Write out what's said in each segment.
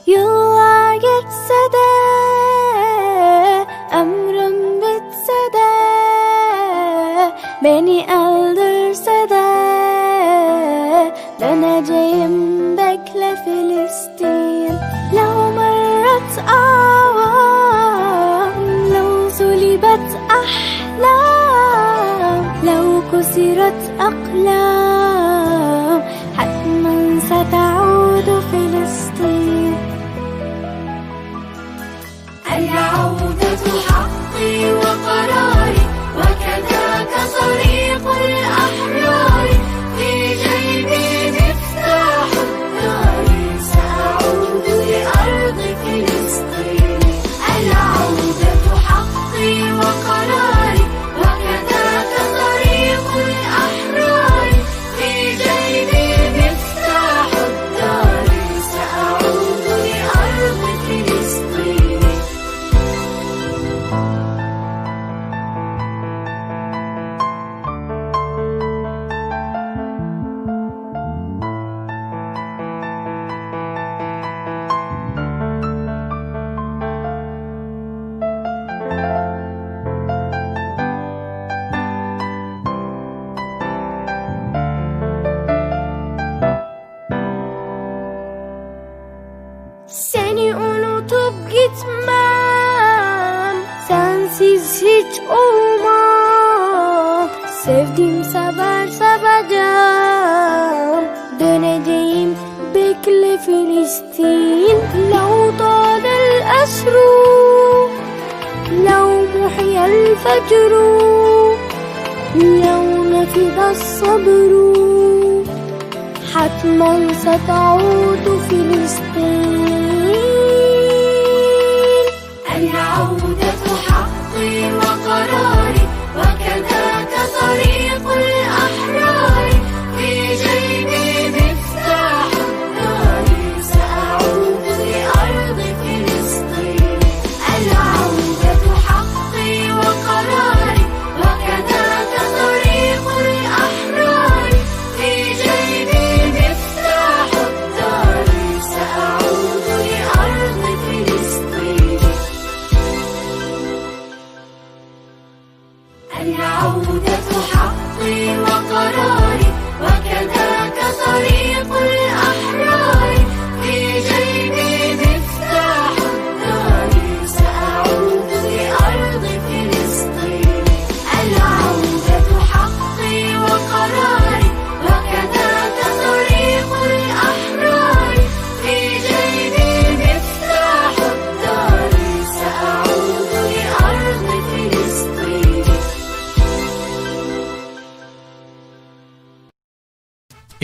Yıllar geçse de, ömrüm bitse de, beni öldürse de, döneceğim, bekle Filistin. لو مرت أعوام، لو صلبت أحلام، لو كسرت أقلام، حتما ستعود فلسطين. العودة حقي وقراري، وكذاك طريق الأحرار، في جيبي مفتاح الدار، سأعود لأرض فلسطين. العودة حقي وقراري، وكذاك طريق الأحرار، في جيبي مفتاح الدار، سأعود لأرض فلسطين. Seni unutup gitmem, sensiz hiç olmam. Sevdim, sever seveceğim, döneceğim, bekle Filistin. لو طال الأسر، لو محيا الفجر، لو نفد الصبر، حتما ستعود فلسطين. العودة حقي وقراري، وكذاك طريق الأحرار، في جيبي مفتاح الدار، سأعود لأرض فلسطين. العودة حقي وقراري، وكذاك طريق الأحرار، في جيبي مفتاح الدار، سأعود لأرض فلسطين. العودة حقي وقراري، وكذاك طريق الأحرار، في جيبي مفتاح الدار، سأعود لأرض فلسطين. العودة حقي وقراري، وكذاك طريق الأحرار، في جيبي مفتاح الدار، سأعود لأرض فلسطين.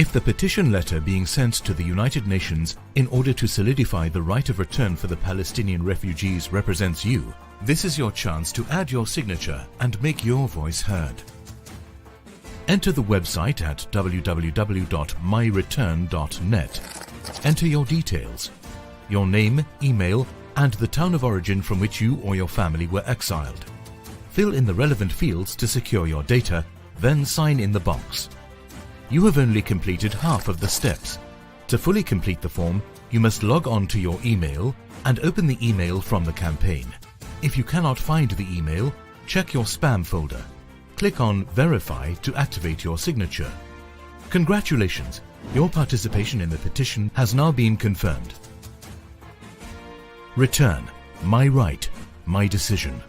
If the petition letter being sent to the United Nations in order to solidify the right of return for the Palestinian refugees represents you, this is your chance to add your signature and make your voice heard. Enter the website at www.myreturn.net. Enter your details, your name, email, and the town of origin from which you or your family were exiled. Fill in the relevant fields to secure your data, then sign in the box. You have only completed half of the steps. To fully complete the form, you must log on to your email and open the email from the campaign. If you cannot find the email, check your spam folder. Click on Verify to activate your signature. Congratulations! Your participation in the petition has now been confirmed. Return. My right. My decision.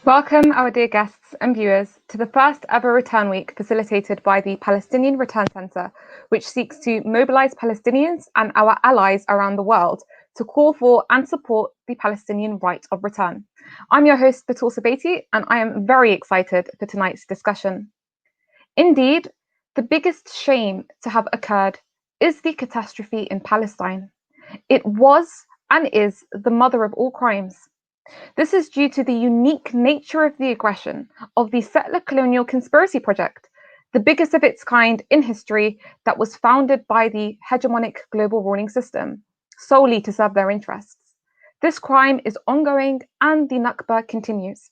Welcome, our dear guests and viewers, to the first ever Return Week facilitated by the Palestinian Return Centre, which seeks to mobilise Palestinians and our allies around the world to call for and support the Palestinian right of return. I'm your host, Batul Sabeti, and I am very excited for tonight's discussion. Indeed, the biggest shame to have occurred is the catastrophe in Palestine. It was and is the mother of all crimes. This is due to the unique nature of the aggression of the settler colonial conspiracy project, the biggest of its kind in history that was founded by the hegemonic global ruling system, solely to serve their interests. This crime is ongoing and the Nakba continues.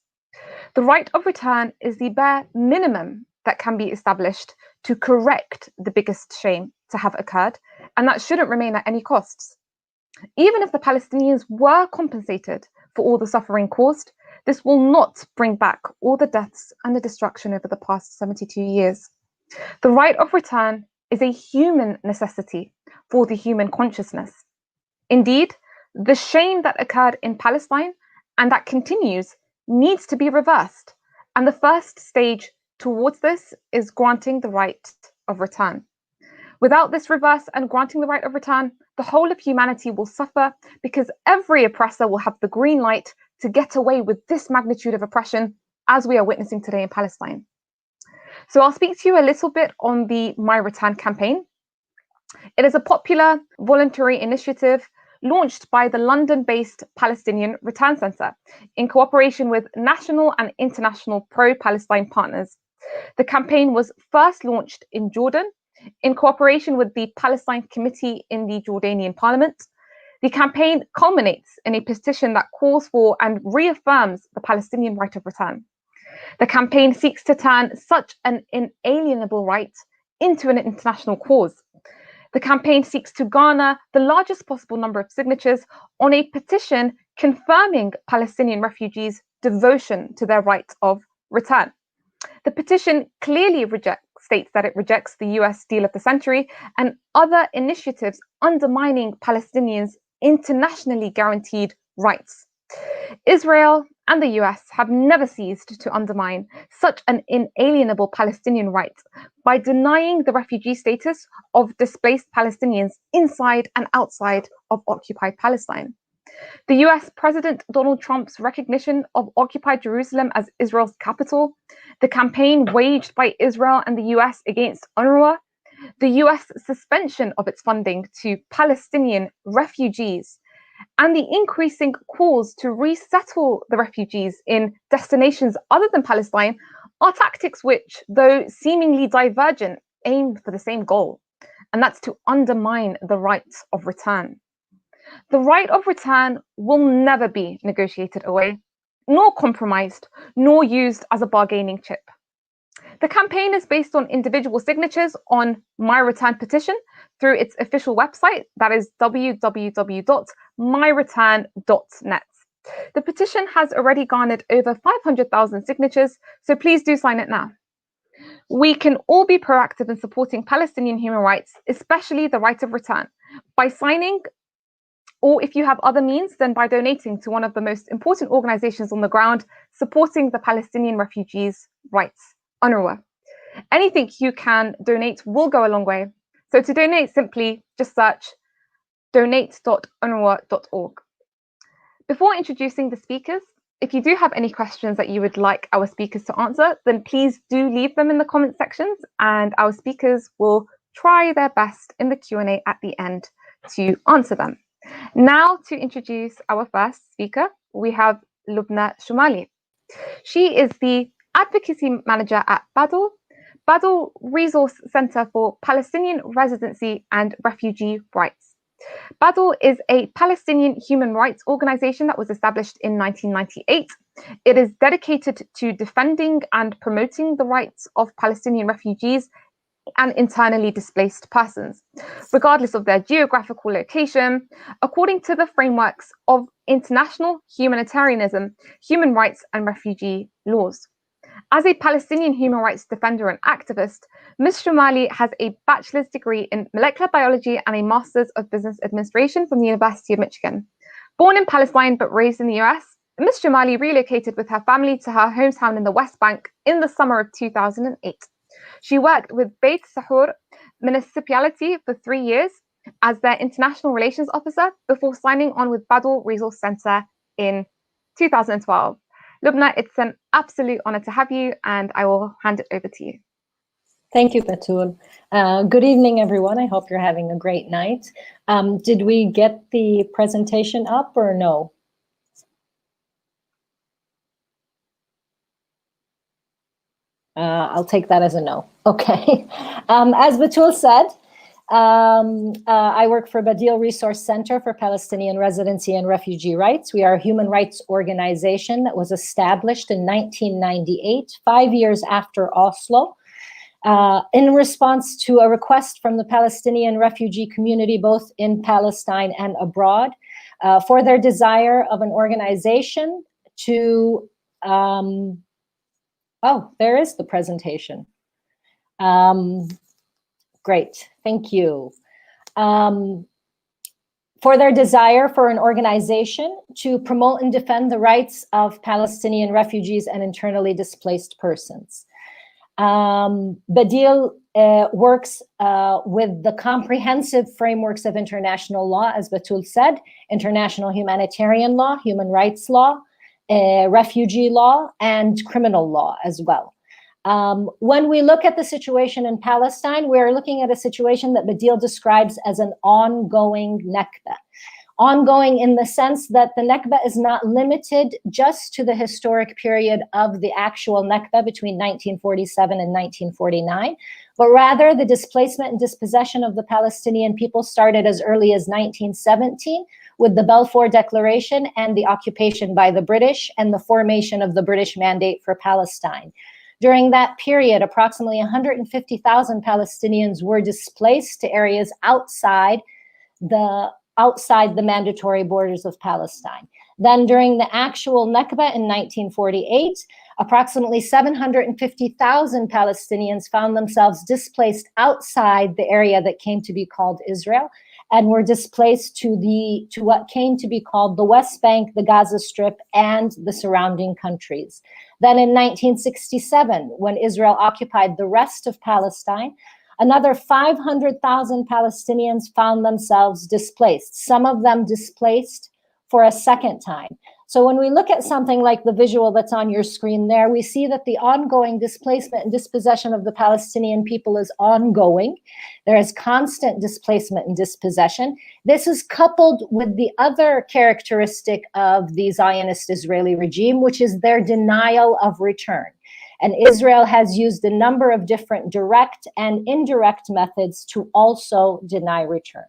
The right of return is the bare minimum that can be established to correct the biggest shame to have occurred, and that shouldn't remain at any costs. Even if the Palestinians were compensated for all the suffering caused, this will not bring back all the deaths and the destruction over the past 72 years. The right of return is a human necessity for the human consciousness. Indeed, the shame that occurred in Palestine and that continues needs to be reversed. And the first stage towards this is granting the right of return. Without this reverse and granting the right of return, the whole of humanity will suffer because every oppressor will have the green light to get away with this magnitude of oppression, as we are witnessing today in Palestine. So I'll speak to you a little bit on the My Return campaign. It is a popular voluntary initiative launched by the London-based Palestinian Return Centre in cooperation with national and international pro-Palestine partners. The campaign was first launched in Jordan in cooperation with the Palestine Committee in the Jordanian Parliament. The campaign culminates in a petition that calls for and reaffirms the Palestinian right of return. The campaign seeks to turn such an inalienable right into an international cause. The campaign seeks to garner the largest possible number of signatures on a petition confirming Palestinian refugees' devotion to their right of return. The petition clearly states that it rejects the US deal of the century and other initiatives undermining Palestinians' internationally guaranteed rights. Israel and the US have never ceased to undermine such an inalienable Palestinian right by denying the refugee status of displaced Palestinians inside and outside of occupied Palestine. The US President Donald Trump's recognition of occupied Jerusalem as Israel's capital, the campaign waged by Israel and the US against UNRWA, the US suspension of its funding to Palestinian refugees, and the increasing calls to resettle the refugees in destinations other than Palestine are tactics which, though seemingly divergent, aim for the same goal, and that's to undermine the right of return. The right of return will never be negotiated away, nor compromised, nor used as a bargaining chip. The campaign is based on individual signatures on My Return petition through its official website, that is www.myreturn.net. The petition has already garnered over 500,000 signatures, so please do sign it now. We can all be proactive in supporting Palestinian human rights, especially the right of return, by signing, or if you have other means, then by donating to one of the most important organizations on the ground supporting the Palestinian refugees' rights, UNRWA. Anything you can donate will go a long way. So to donate, simply just search donate.unrwa.org. Before introducing the speakers, if you do have any questions that you would like our speakers to answer, then please do leave them in the comment sections and our speakers will try their best in the Q&A at the end to answer them. Now to introduce our first speaker, we have Lubna Shumali. She is the Advocacy Manager at Badal Resource Center for Palestinian Residency and Refugee Rights. Badal is a Palestinian human rights organization that was established in 1998. It is dedicated to defending and promoting the rights of Palestinian refugees and internally displaced persons, regardless of their geographical location, according to the frameworks of international humanitarianism, human rights, and refugee laws. As a Palestinian human rights defender and activist, Ms. Shumali has a bachelor's degree in molecular biology and a master's of business administration from the University of Michigan. Born in Palestine but raised in the US, Ms. Jamali relocated with her family to her hometown in the West Bank in the summer of 2008. She worked with Beit Sahur municipality for 3 years as their international relations officer before signing on with Badal Resource Center in 2012. Lubna, it's an absolute honor to have you, and I will hand it over to you. Thank you, Batul. Good evening, everyone. I hope you're having a great night. Did we get the presentation up or no? I'll take that as a no. Okay. As Batul said, I work for Badil Resource Center for Palestinian Residency and Refugee Rights. We are a human rights organization that was established in 1998, 5 years after Oslo, in response to a request from the Palestinian refugee community, both in Palestine and abroad, for their desire of an organization to, oh, there is the presentation. Great, thank you. For their desire for an organization to promote and defend the rights of Palestinian refugees and internally displaced persons. Badil works with the comprehensive frameworks of international law, as Batul said, international humanitarian law, human rights law, refugee law, and criminal law as well. When we look at the situation in Palestine, we're looking at a situation that Badil describes as an ongoing Nakba. Ongoing in the sense that the Nakba is not limited just to the historic period of the actual Nakba between 1947 and 1949, but rather the displacement and dispossession of the Palestinian people started as early as 1917 with the Balfour Declaration and the occupation by the British and the formation of the British Mandate for Palestine. During that period, approximately 150,000 Palestinians were displaced to areas outside the mandatory borders of Palestine. Then during the actual Nakba in 1948, approximately 750,000 Palestinians found themselves displaced outside the area that came to be called Israel and were displaced to what came to be called the West Bank, the Gaza Strip, and the surrounding countries. Then in 1967, when Israel occupied the rest of Palestine, another 500,000 Palestinians found themselves displaced, some of them displaced for a second time. So when we look at something like the visual that's on your screen there, we see that the ongoing displacement and dispossession of the Palestinian people is ongoing. There is constant displacement and dispossession. This is coupled with the other characteristic of the Zionist Israeli regime, which is their denial of return. And Israel has used a number of different direct and indirect methods to also deny return.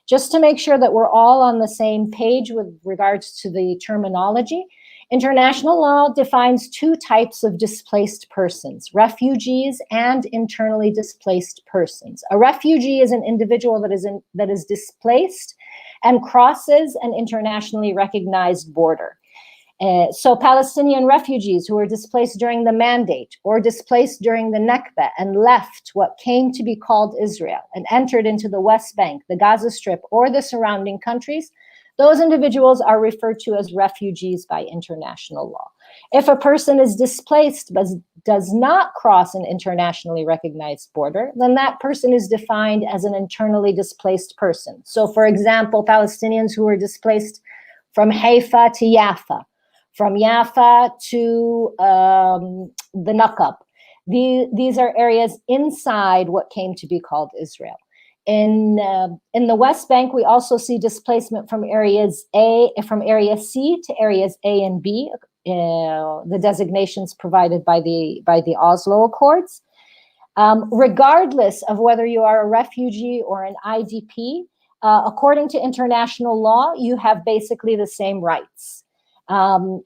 Just to make sure that we're all on the same page with regards to the terminology, international law defines two types of displaced persons, refugees and internally displaced persons. A refugee is an individual that is displaced and crosses an internationally recognized border. So Palestinian refugees who were displaced during the Mandate or displaced during the Nakba and left what came to be called Israel and entered into the West Bank, the Gaza Strip, or the surrounding countries, those individuals are referred to as refugees by international law. If a person is displaced but does not cross an internationally recognized border, then that person is defined as an internally displaced person. So for example, Palestinians who were displaced from Haifa to Jaffa, from Jaffa to the Naqab. These are areas inside what came to be called Israel. In the West Bank, we also see displacement from area C to areas A and B, the designations provided by the Oslo Accords. Regardless of whether you are a refugee or an IDP, according to international law, you have basically the same rights.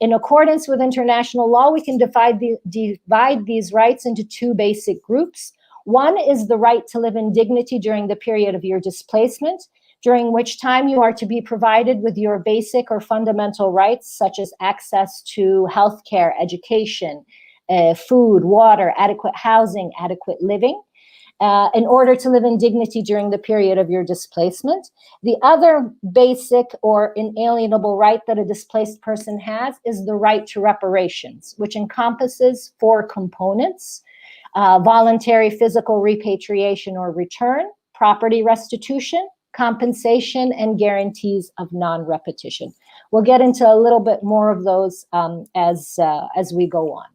In accordance with international law, we can divide these rights into two basic groups. One is the right to live in dignity during the period of your displacement, during which time you are to be provided with your basic or fundamental rights, such as access to healthcare, education, food, water, adequate housing, adequate living. in order to live in dignity during the period of your displacement. The other basic or inalienable right that a displaced person has is the right to reparations, which encompasses 4 components: voluntary physical repatriation or return, property restitution, compensation, and guarantees of non-repetition. We'll get into a little bit more of those as we go on.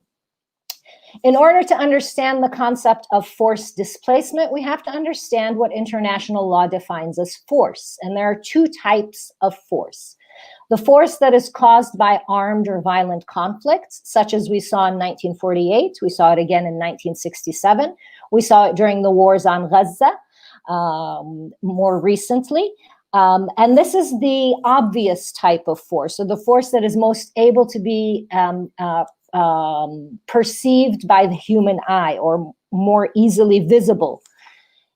In order to understand the concept of forced displacement, we have to understand what international law defines as force. And there are 2 types of force. The force that is caused by armed or violent conflicts, such as we saw in 1948, we saw it again in 1967, we saw it during the wars on Gaza more recently. And this is the obvious type of force, so the force that is most able to be perceived by the human eye or more easily visible.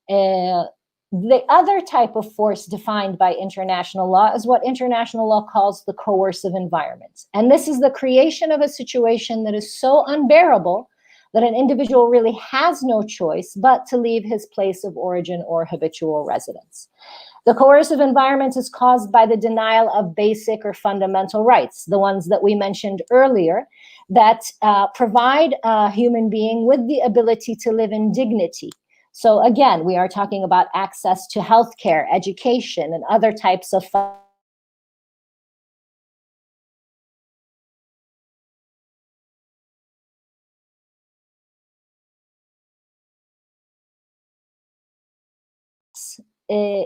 The other type of force defined by international law is what international law calls the coercive environment. And this is the creation of a situation that is so unbearable that an individual really has no choice but to leave his place of origin or habitual residence. The coercive environment is caused by the denial of basic or fundamental rights, the ones that we mentioned earlier, that provide a human being with the ability to live in dignity. So again, we are talking about access to healthcare, education, and other types of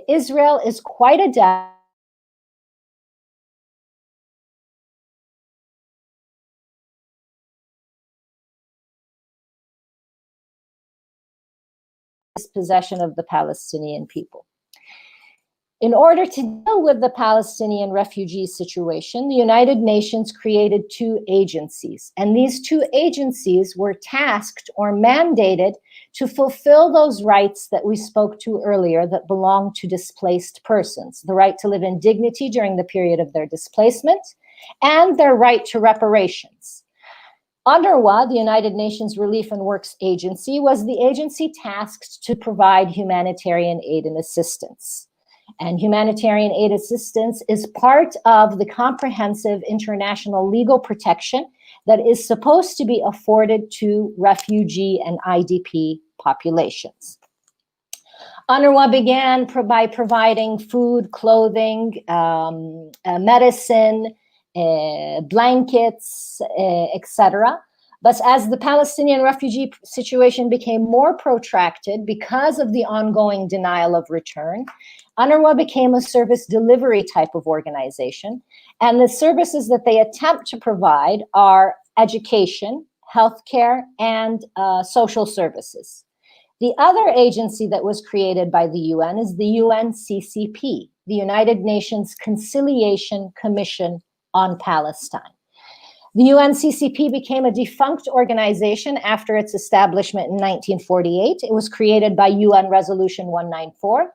Israel is quite adept possession of the Palestinian people. In order to deal with the Palestinian refugee situation, the United Nations created 2 agencies, and these 2 agencies were tasked or mandated to fulfill those rights that we spoke to earlier that belong to displaced persons: the right to live in dignity during the period of their displacement and their right to reparations. UNRWA, the United Nations Relief and Works Agency, was the agency tasked to provide humanitarian aid and assistance. And humanitarian aid assistance is part of the comprehensive international legal protection that is supposed to be afforded to refugee and IDP populations. UNRWA began by providing food, clothing, medicine, blankets, etc. But as the Palestinian refugee situation became more protracted because of the ongoing denial of return, UNRWA became a service delivery type of organization, and the services that they attempt to provide are education, healthcare, and social services. The other agency that was created by the UN is the UNCCP, the United Nations Conciliation Commission on Palestine. The UNCCP became a defunct organization after its establishment in 1948. It was created by UN Resolution 194.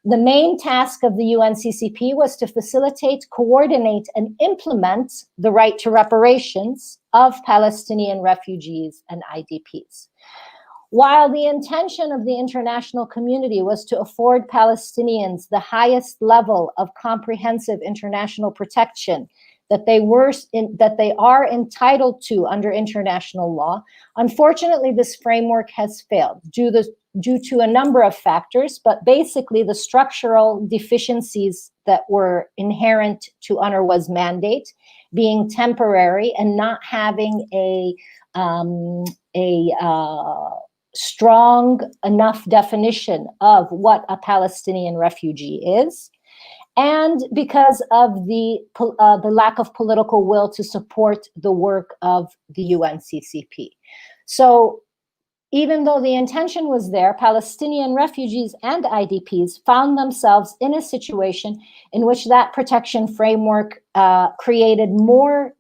The main task of the UNCCP was to facilitate, coordinate, and implement the right to reparations of Palestinian refugees and IDPs. While the intention of the international community was to afford Palestinians the highest level of comprehensive international protection that they are entitled to under international law, unfortunately, this framework has failed due to a number of factors, but basically the structural deficiencies that were inherent to UNRWA's mandate, being temporary and not having a strong enough definition of what a Palestinian refugee is, and because of the lack of political will to support the work of the UNCCP. So even though the intention was there, Palestinian refugees and IDPs found themselves in a situation in which that protection framework created a more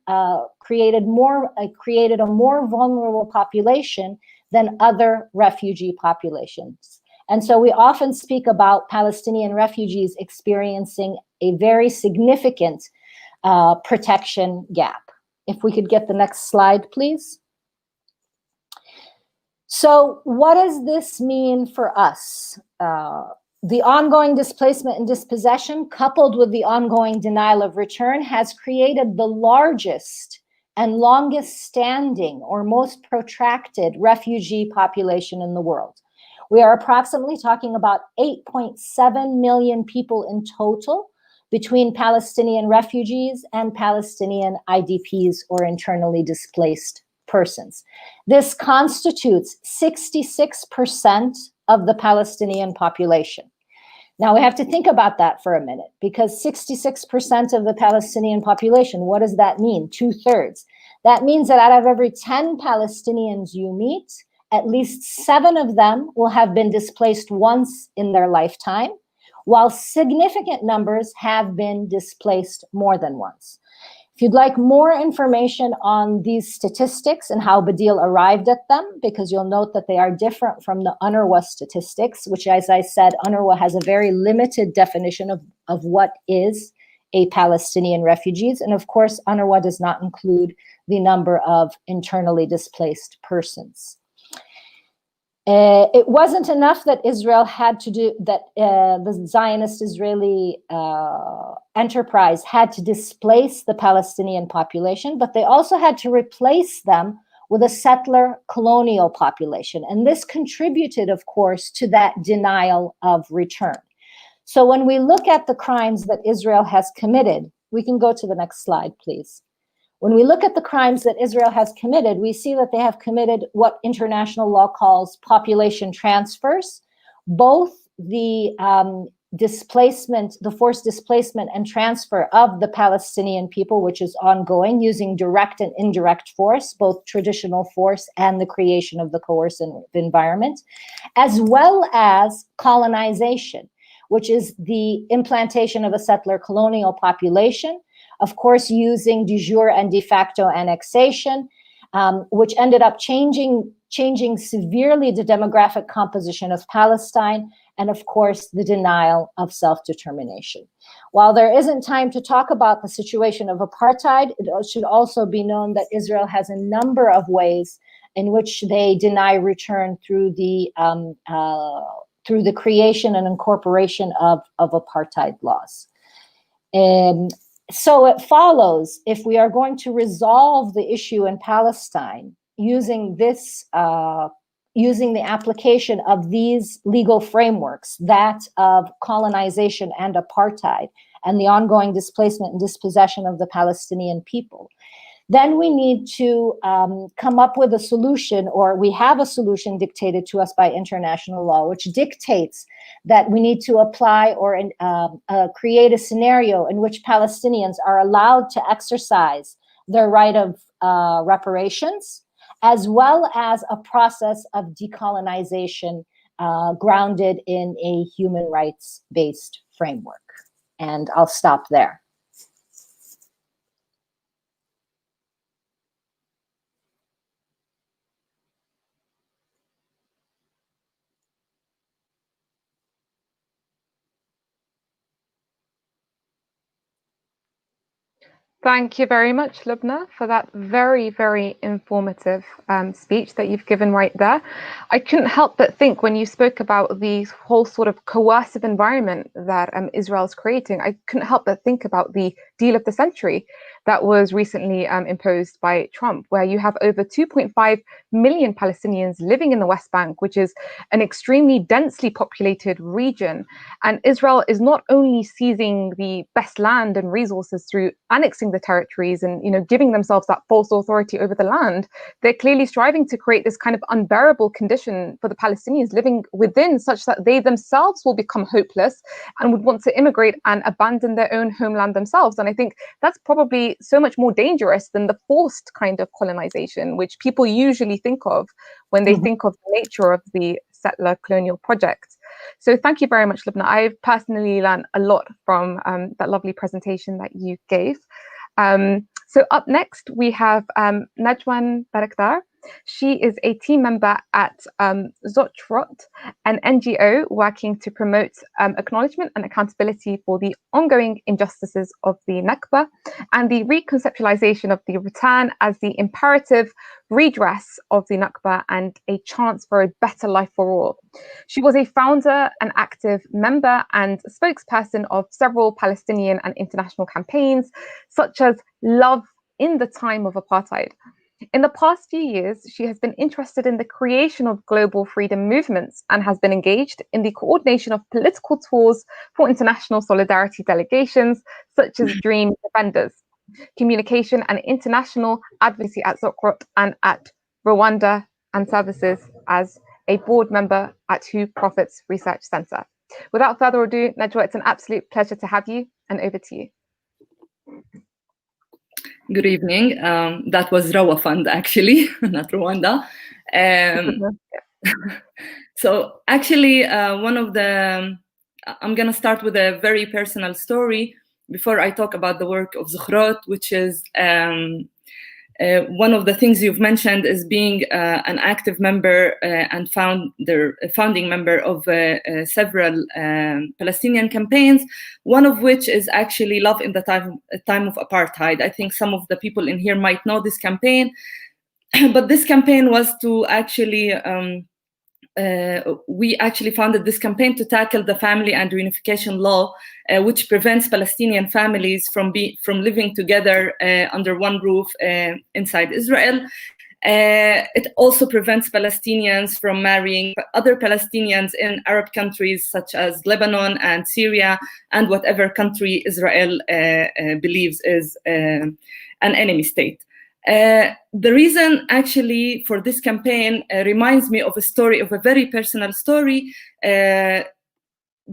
vulnerable population than other refugee populations. And so we often speak about Palestinian refugees experiencing a very significant protection gap. If we could get the next slide, please. So what does this mean for us? The ongoing displacement and dispossession, coupled with the ongoing denial of return, has created the largest and longest standing or most protracted refugee population in the world. We are approximately talking about 8.7 million people in total between Palestinian refugees and Palestinian IDPs, or internally displaced persons. This constitutes 66% of the Palestinian population. Now we have to think about that for a minute, because 66% of the Palestinian population, what does that mean? 2/3. That means that out of every 10 Palestinians you meet, at least 7 of them will have been displaced once in their lifetime, while significant numbers have been displaced more than once. If you'd like more information on these statistics and how Badil arrived at them, because you'll note that they are different from the UNRWA statistics, which, as I said, UNRWA has a very limited definition of what is a Palestinian refugees. And of course, UNRWA does not include the number of internally displaced persons. It wasn't enough that Israel had to do that. The Zionist Israeli enterprise had to displace the Palestinian population, but they also had to replace them with a settler colonial population. And this contributed, of course, to that denial of return. So when we look at the crimes that Israel has committed, we can go to the next slide, please. When we look at the crimes that Israel has committed, we see that they have committed what international law calls population transfers, both the displacement, the forced displacement and transfer of the Palestinian people, which is ongoing, using direct and indirect force, both traditional force and the creation of the coercive environment, as well as colonization, which is the implantation of a settler colonial population, of course, using de jure and de facto annexation, which ended up changing severely the demographic composition of Palestine, and of course, the denial of self-determination. While there isn't time to talk about the situation of apartheid, it should also be known that Israel has a number of ways in which they deny return through the creation and incorporation of apartheid laws. So it follows, if we are going to resolve the issue in Palestine using this, using the application of these legal frameworks, that of colonization and apartheid, and the ongoing displacement and dispossession of the Palestinian people, then we need to come up with a solution, or we have a solution dictated to us by international law, which dictates that we need to apply or create a scenario in which Palestinians are allowed to exercise their right of reparations, as well as a process of decolonization grounded in a human rights-based framework. And I'll stop there. Thank you very much, Lubna, for that very, very informative speech that you've given right there. I couldn't help but think when you spoke about the whole sort of coercive environment that Israel's creating, I couldn't help but think about the deal of the century that was recently imposed by Trump, where you have over 2.5 million Palestinians living in the West Bank, which is an extremely densely populated region. And Israel is not only seizing the best land and resources through annexing the territories and, you know, giving themselves that false authority over the land, they're clearly striving to create this kind of unbearable condition for the Palestinians living within, such that they themselves will become hopeless and would want to immigrate and abandon their own homeland themselves. And I think that's probably so much more dangerous than the forced kind of colonization, which people usually think of when they think of the nature of the settler colonial project. So thank you very much, Lubna. I've personally learned a lot from that lovely presentation that you gave. So up next, we have Najwan Barakdar. She is a team member at Zotrot, an NGO working to promote acknowledgement and accountability for the ongoing injustices of the Nakba and the reconceptualization of the return as the imperative redress of the Nakba and a chance for a better life for all. She was a founder, an active member, and spokesperson of several Palestinian and international campaigns, such as Love in the Time of Apartheid. In the past few years, she has been interested in the creation of global freedom movements and has been engaged in the coordination of political tours for international solidarity delegations, such as Dream Defenders, communication and international advocacy at Zokrot and at Rwanda, and services as a board member at Who Profits Research Centre. Without further ado, Najwa, it's an absolute pleasure to have you, and over to you. Good evening. That was Rawa Fund, actually, not Rwanda. So actually, I'm going to start with a very personal story before I talk about the work of Zukhrot, which is one of the things you've mentioned is being an active member and founding member of several Palestinian campaigns, one of which is actually Love in the Time of Apartheid. I think some of the people in here might know this campaign, but this campaign was to actually, we actually founded this campaign to tackle the family and reunification law, which prevents Palestinian families from living together under one roof inside Israel. It also prevents Palestinians from marrying other Palestinians in Arab countries such as Lebanon and Syria and whatever country Israel believes is an enemy state. The reason actually for this campaign reminds me of a very personal story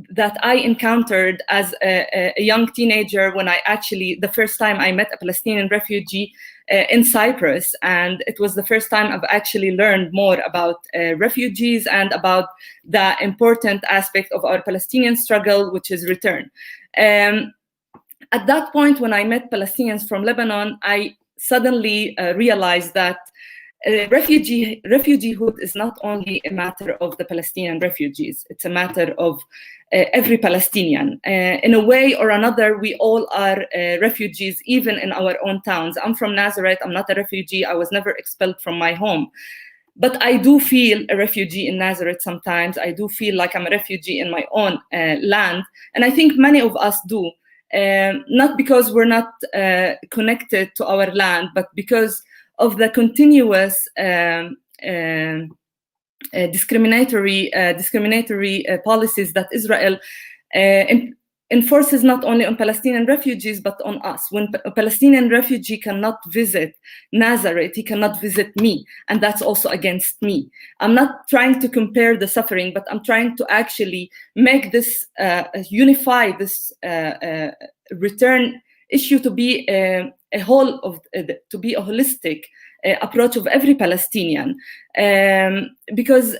that I encountered as a young teenager when the first time I met a Palestinian refugee in Cyprus. And it was the first time I've actually learned more about refugees and about the important aspect of our Palestinian struggle, which is return. At that point, when I met Palestinians from Lebanon, I suddenly realized that refugeehood is not only a matter of the Palestinian refugees, it's a matter of every Palestinian. In a way or another, we all are refugees, even in our own towns. I'm from Nazareth, I'm not a refugee, I was never expelled from my home. But I do feel a refugee in Nazareth sometimes. I do feel like I'm a refugee in my own land. And I think many of us do. Not because we're not connected to our land, but because of the continuous discriminatory policies that Israel enforces not only on Palestinian refugees, but on us. When a Palestinian refugee cannot visit Nazareth, he cannot visit me, and that's also against me. I'm not trying to compare the suffering, but I'm trying to actually make this, unify this return issue to be a holistic approach of every Palestinian. Because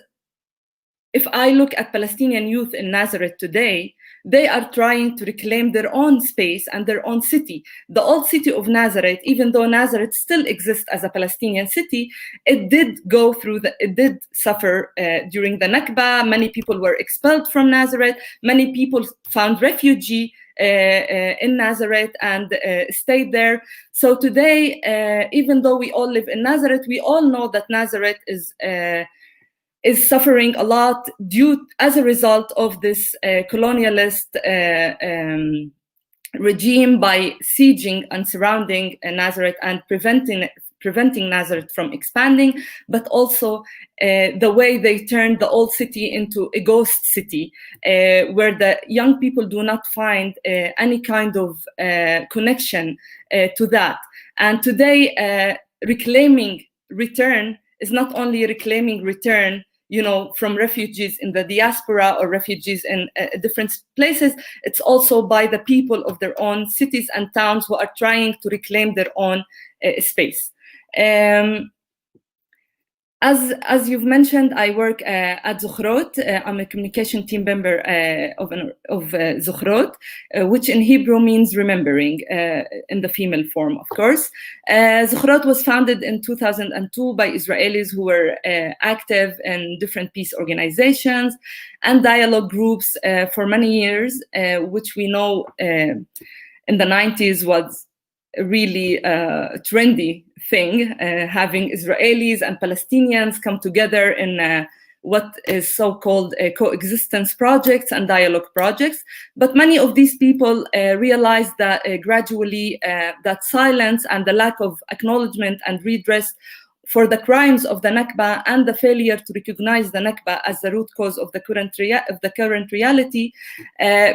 if I look at Palestinian youth in Nazareth today, they are trying to reclaim their own space and their own city. The old city of Nazareth, even though Nazareth still exists as a Palestinian city, it did suffer during the Nakba. Many people were expelled from Nazareth. Many people found refugee in Nazareth and stayed there. So today, even though we all live in Nazareth, we all know that Nazareth is suffering a lot as a result of this colonialist regime by sieging and surrounding Nazareth and preventing Nazareth from expanding, but also the way they turned the old city into a ghost city, where the young people do not find any kind of connection to that. And today, reclaiming return is not only reclaiming return, from refugees in the diaspora or refugees in different places, it's also by the people of their own cities and towns who are trying to reclaim their own space. As you've mentioned, I work at Zukhrot. I'm a communication team member of Zukhrot, which in Hebrew means remembering, in the female form, of course. Zukhrot was founded in 2002 by Israelis who were active in different peace organizations and dialogue groups for many years, which we know in the 90s was a really trendy thing, having Israelis and Palestinians come together in what is so-called coexistence projects and dialogue projects. But many of these people realized that gradually that silence and the lack of acknowledgement and redress for the crimes of the Nakba and the failure to recognize the Nakba as the root cause of the current reality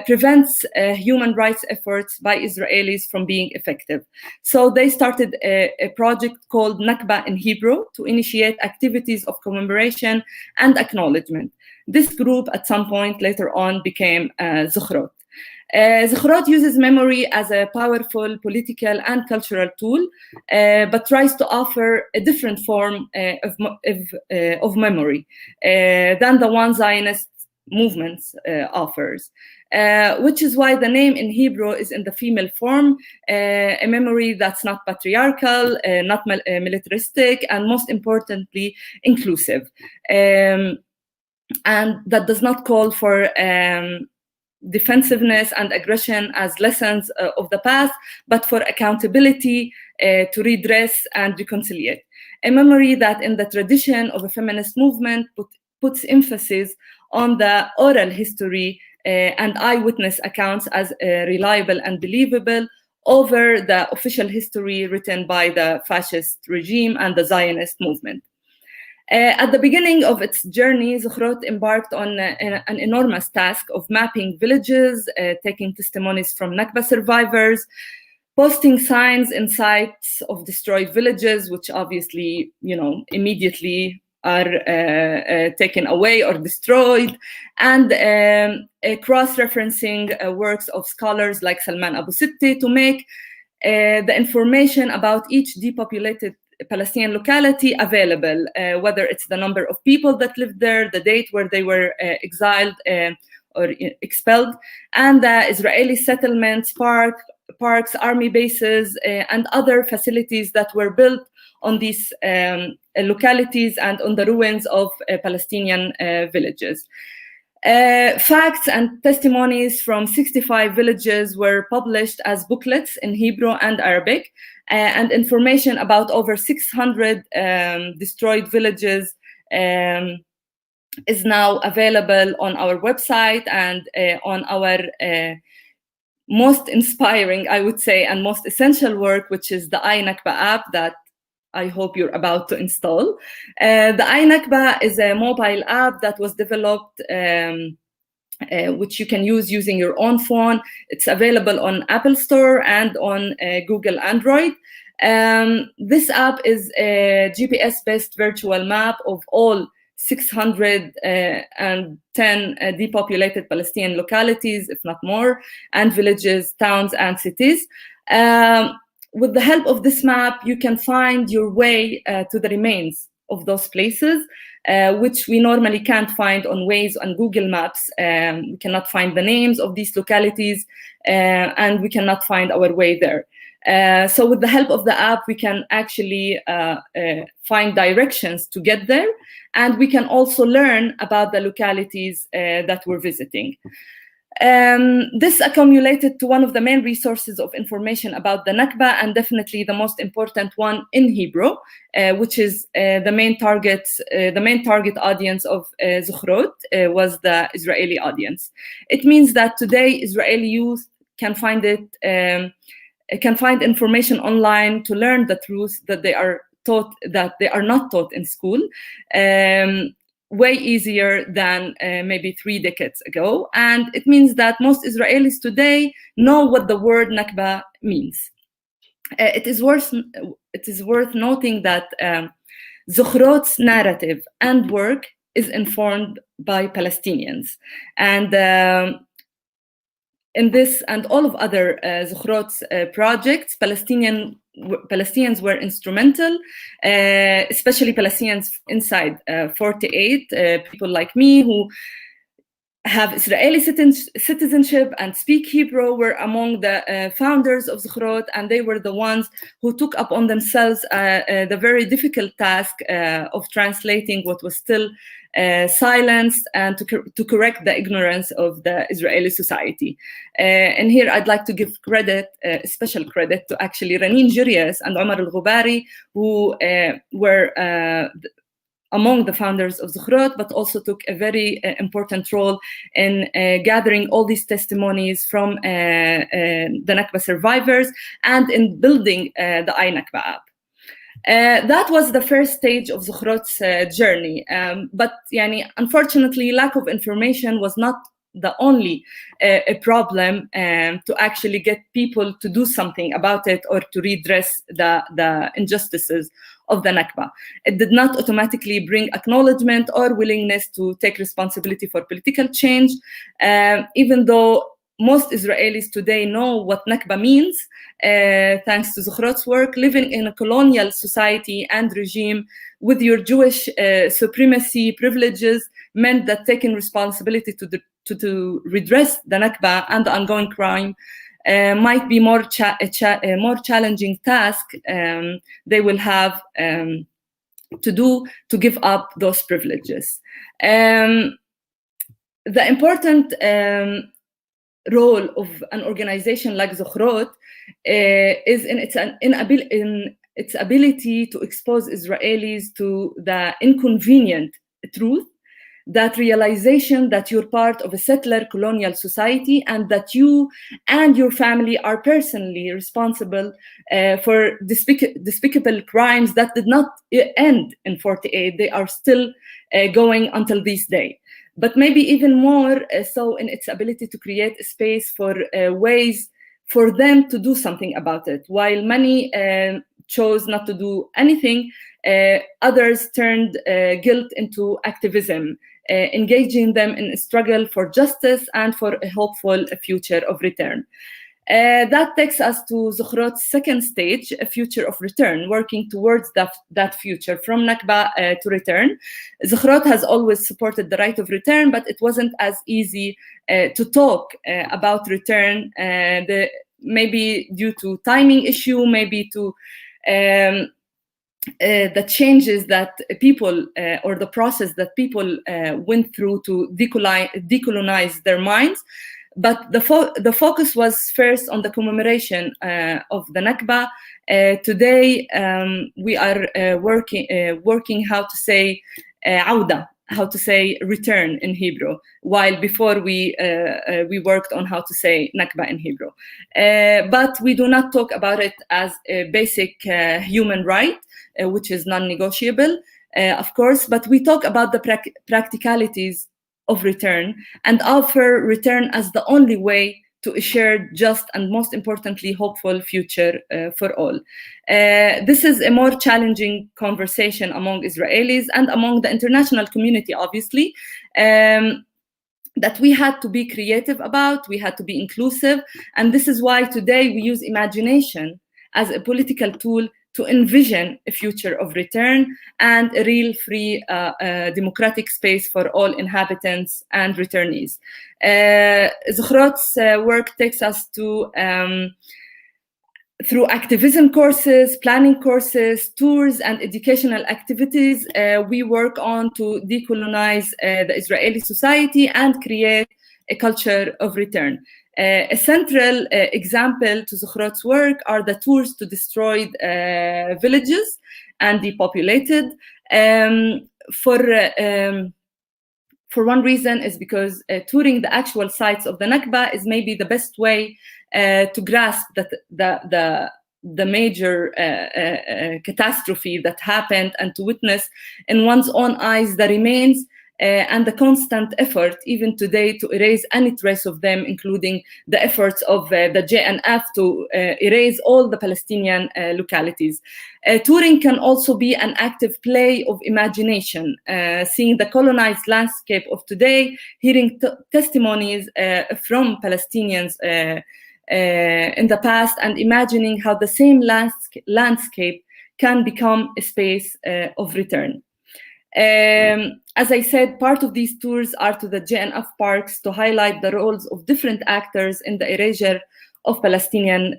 prevents human rights efforts by Israelis from being effective. So they started a project called Nakba in Hebrew to initiate activities of commemoration and acknowledgement. This group at some point later on became Zukhrot. Zukhrot uses memory as a powerful political and cultural tool, but tries to offer a different form of memory than the one Zionist movements offers, which is why the name in Hebrew is in the female form, a memory that's not patriarchal, not militaristic, and most importantly, inclusive, and that does not call for defensiveness and aggression as lessons of the past, but for accountability, to redress and reconciliate. A memory that in the tradition of a feminist movement puts emphasis on the oral history and eyewitness accounts as reliable and believable over the official history written by the fascist regime and the Zionist movement. At the beginning of its journey, Zukhrot embarked on an enormous task of mapping villages, taking testimonies from Nakba survivors, posting signs in sites of destroyed villages, which obviously, immediately are taken away or destroyed, and cross-referencing works of scholars like Salman Abu Sitti to make the information about each depopulated Palestinian locality available, whether it's the number of people that lived there, the date where they were exiled or expelled, and the Israeli settlements, parks, army bases, and other facilities that were built on these localities and on the ruins of Palestinian villages. Facts and testimonies from 65 villages were published as booklets in Hebrew and Arabic, and information about over 600 destroyed villages is now available on our website and on our most inspiring, I would say, and most essential work, which is the iNakba app that I hope you're about to install. The iNakba is a mobile app that was developed which you can use using your own phone. It's available on Apple Store and on Google Android. This app is a GPS-based virtual map of all 610 depopulated Palestinian localities, if not more, and villages, towns, and cities. With the help of this map, you can find your way to the remains of those places, which we normally can't find on Waze and Google Maps. We cannot find the names of these localities, and we cannot find our way there. So with the help of the app, we can actually find directions to get there, and we can also learn about the localities that we're visiting. This accumulated to one of the main resources of information about the Nakba, and definitely the most important one in Hebrew, which is the main target audience of Zukhrot was the Israeli audience. It means that today Israeli youth can find information online to learn the truth that they are not taught in school. Way easier than maybe 3 decades ago. And it means that most Israelis today know what the word Nakba means. It is worth noting that Zukhrot's narrative and work is informed by Palestinians. And in this and all of other Zukhrot's projects, Palestinian Palestinians were instrumental, especially Palestinians inside 48, people like me who have Israeli citizenship and speak Hebrew, were among the founders of Zochrot, and they were the ones who took upon themselves the very difficult task of translating what was still silenced and to correct the ignorance of the Israeli society. And here I'd like to give credit, special credit, to actually Ranin Jirias and Omar al-Ghubari, who were among the founders of Zochrot, but also took a very important role in gathering all these testimonies from the Nakba survivors and in building the iNakba app. That was the first stage of Zochrot's journey, but unfortunately, lack of information was not the only a problem to actually get people to do something about it or to redress the injustices of the Nakba. It did not automatically bring acknowledgement or willingness to take responsibility for political change, even though most Israelis today know what Nakba means, thanks to Zochrot's work. Living in a colonial society and regime with your Jewish supremacy privileges meant that taking responsibility to redress the Nakba and the ongoing crime might be more challenging task they will have to do to give up those privileges. The important role of an organization like Zochrot is in its ability to expose Israelis to the inconvenient truth, that realization that you're part of a settler colonial society and that you and your family are personally responsible for despicable crimes that did not end in 48. They are still going until this day. But maybe even more so in its ability to create a space for ways for them to do something about it. While many chose not to do anything, others turned guilt into activism, engaging them in a struggle for justice and for a hopeful future of return. That takes us to Zochrot's second stage, a future of return, working towards that future, from Nakba to return. Zochrot has always supported the right of return, but it wasn't as easy to talk about return, maybe due to timing issue, maybe to the changes that people or the process that people went through to decolonize their minds. But the focus was first on the commemoration of the Nakba. Today, we are working how to say Auda, how to say return in Hebrew, while before we worked on how to say Nakba in Hebrew. But we do not talk about it as a basic human right, which is non-negotiable, of course, but we talk about the practicalities of return and offer return as the only way to a shared, just, and most importantly, hopeful future for all. This is a more challenging conversation among Israelis and among the international community, obviously, that we had to be creative about, we had to be inclusive, and this is why today we use imagination as a political tool to envision a future of return and a real free democratic space for all inhabitants and returnees. Zochrot's work takes us to through activism courses, planning courses, tours, and educational activities. We work on to decolonize the Israeli society and create a culture of return. A central example to Zochrot's work are the tours to destroyed villages and depopulated. For one reason is because touring the actual sites of the Nakba is maybe the best way to grasp that the major catastrophe that happened and to witness in one's own eyes the remains and the constant effort even today to erase any trace of them, including the efforts of the JNF to erase all the Palestinian localities. Touring can also be an active play of imagination, seeing the colonized landscape of today, hearing testimonies from Palestinians in the past, and imagining how the same landscape can become a space of return. As I said, part of these tours are to the JNF parks to highlight the roles of different actors in the erasure of Palestinian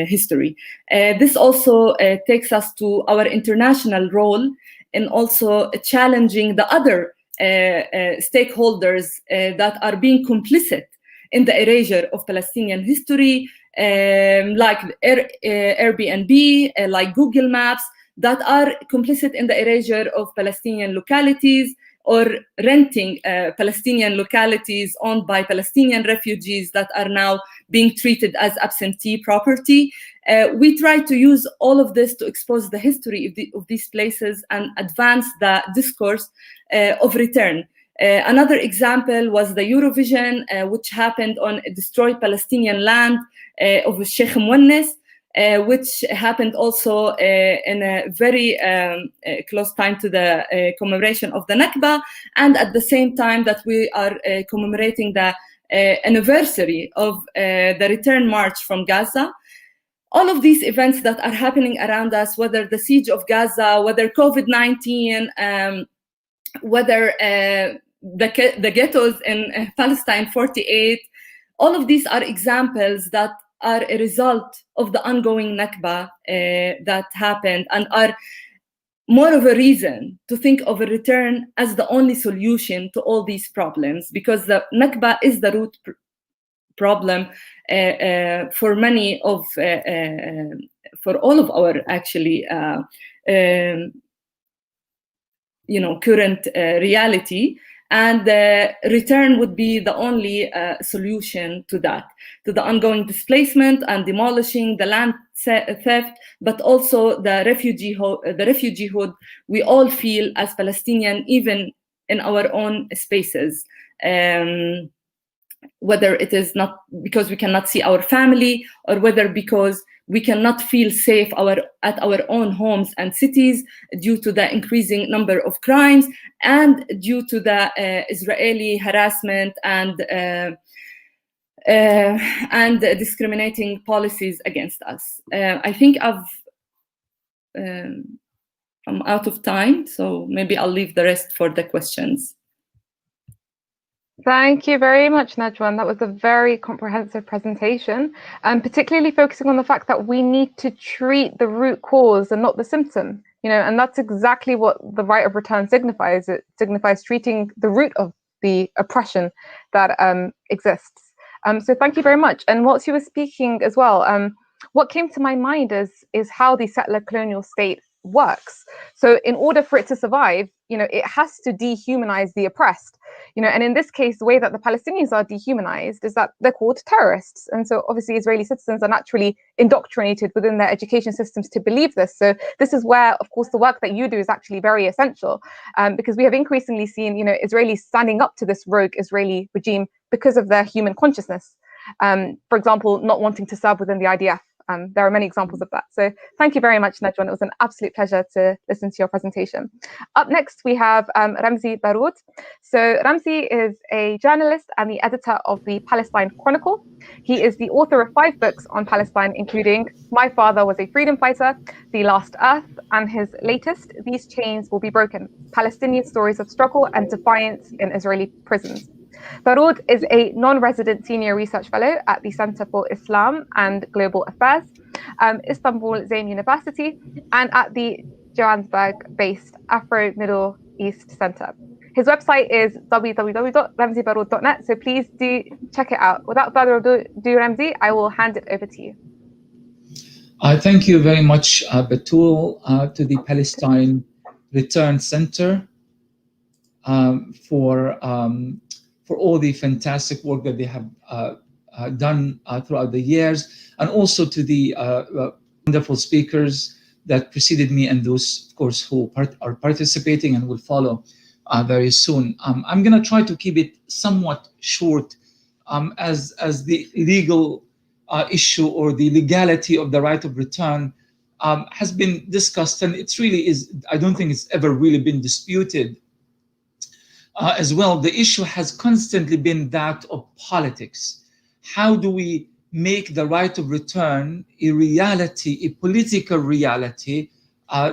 history. This also takes us to our international role in also challenging the other stakeholders that are being complicit in the erasure of Palestinian history, like Airbnb, like Google Maps, that are complicit in the erasure of Palestinian localities, or renting Palestinian localities owned by Palestinian refugees that are now being treated as absentee property. We try to use all of this to expose the history of these places and advance the discourse of return. Another example was the Eurovision, which happened on destroyed Palestinian land of Sheikh Mwannes, which happened also in a very close time to the commemoration of the Nakba, and at the same time that we are commemorating the anniversary of the return march from Gaza. All of these events that are happening around us, whether the siege of Gaza, whether COVID-19, whether the ghettos in Palestine 48, all of these are examples that are a result of the ongoing Nakba that happened, and are more of a reason to think of a return as the only solution to all these problems, because the Nakba is the root problem for many of, for all of our actually, current reality. And return would be the only solution to that, to the ongoing displacement and demolishing, the land theft, but also the refugeehood we all feel as Palestinian, even in our own spaces. Whether it is not because we cannot see our family, or whether because we cannot feel safe at our own homes and cities due to the increasing number of crimes, and due to the Israeli harassment and discriminating policies against us. I think I'm out of time, so maybe I'll leave the rest for the questions. Thank you very much, Najwan. That was a very comprehensive presentation, and particularly focusing on the fact that we need to treat the root cause and not the symptom. And that's exactly what the right of return signifies. It signifies treating the root of the oppression that exists. So thank you very much. And whilst you were speaking as well, what came to my mind is how the settler colonial state works. So in order for it to survive, it has to dehumanize the oppressed. And in this case, the way that the Palestinians are dehumanized is that they're called terrorists. And so obviously Israeli citizens are naturally indoctrinated within their education systems to believe this. So this is where, of course, the work that you do is actually very essential, because we have increasingly seen, Israelis standing up to this rogue Israeli regime because of their human consciousness. For example, not wanting to serve within the IDF. There are many examples of that. So thank you very much, Najwan. It was an absolute pleasure to listen to your presentation. Up next, we have Ramzi Baroud. So Ramzi is a journalist and the editor of the Palestine Chronicle. He is the author of 5 books on Palestine, including My Father Was a Freedom Fighter, The Last Earth, and his latest, These Chains Will Be Broken, Palestinian Stories of Struggle and Defiance in Israeli Prisons. Baroud is a non-resident senior research fellow at the Center for Islam and Global Affairs, Istanbul Zain University, and at the Johannesburg-based Afro-Middle East Center. His website is www.ramzibaroud.net, so please do check it out. Without further ado, Ramzi, I will hand it over to you. Thank you very much, Batul, to the Palestine Return Center for all the fantastic work that they have done throughout the years, and also to the wonderful speakers that preceded me and those, of course, who are participating and will follow very soon. I'm going to try to keep it somewhat short, as the legal issue or the legality of the right of return has been discussed, and it's really is, I don't think it's ever really been disputed. As well, the issue has constantly been that of politics. how do we make the right of return a reality, a political reality,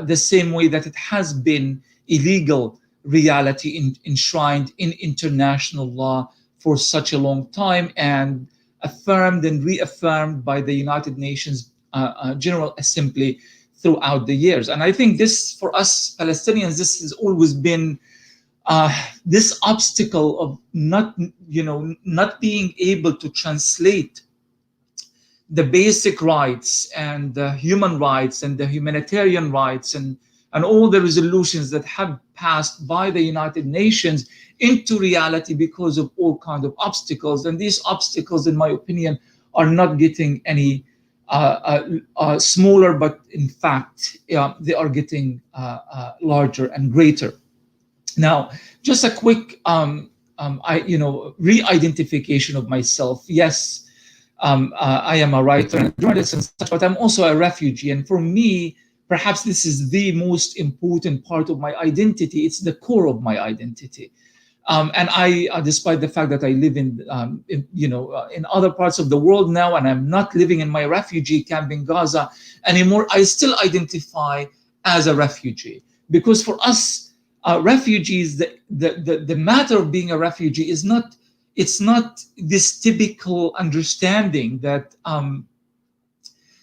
the same way that it has been a legal reality enshrined in international law for such a long time, and affirmed and reaffirmed by the United Nations General Assembly throughout the years. And I think this, for us Palestinians, this has always been this obstacle of not being able to translate the basic rights and the human rights and the humanitarian rights and all the resolutions that have passed by the United Nations into reality because of all kinds of obstacles. And these obstacles, in my opinion, are not getting any smaller, but in fact, they are getting larger and greater. Now, just a quick re-identification of myself. Yes, I am a writer and a journalist and such, but I'm also a refugee. And for me, perhaps this is the most important part of my identity. It's the core of my identity. And I, despite the fact that I live in other parts of the world now, and I'm not living in my refugee camp in Gaza anymore, I still identify as a refugee. Because for us, refugees, the matter of being a refugee is not, it's not this typical understanding that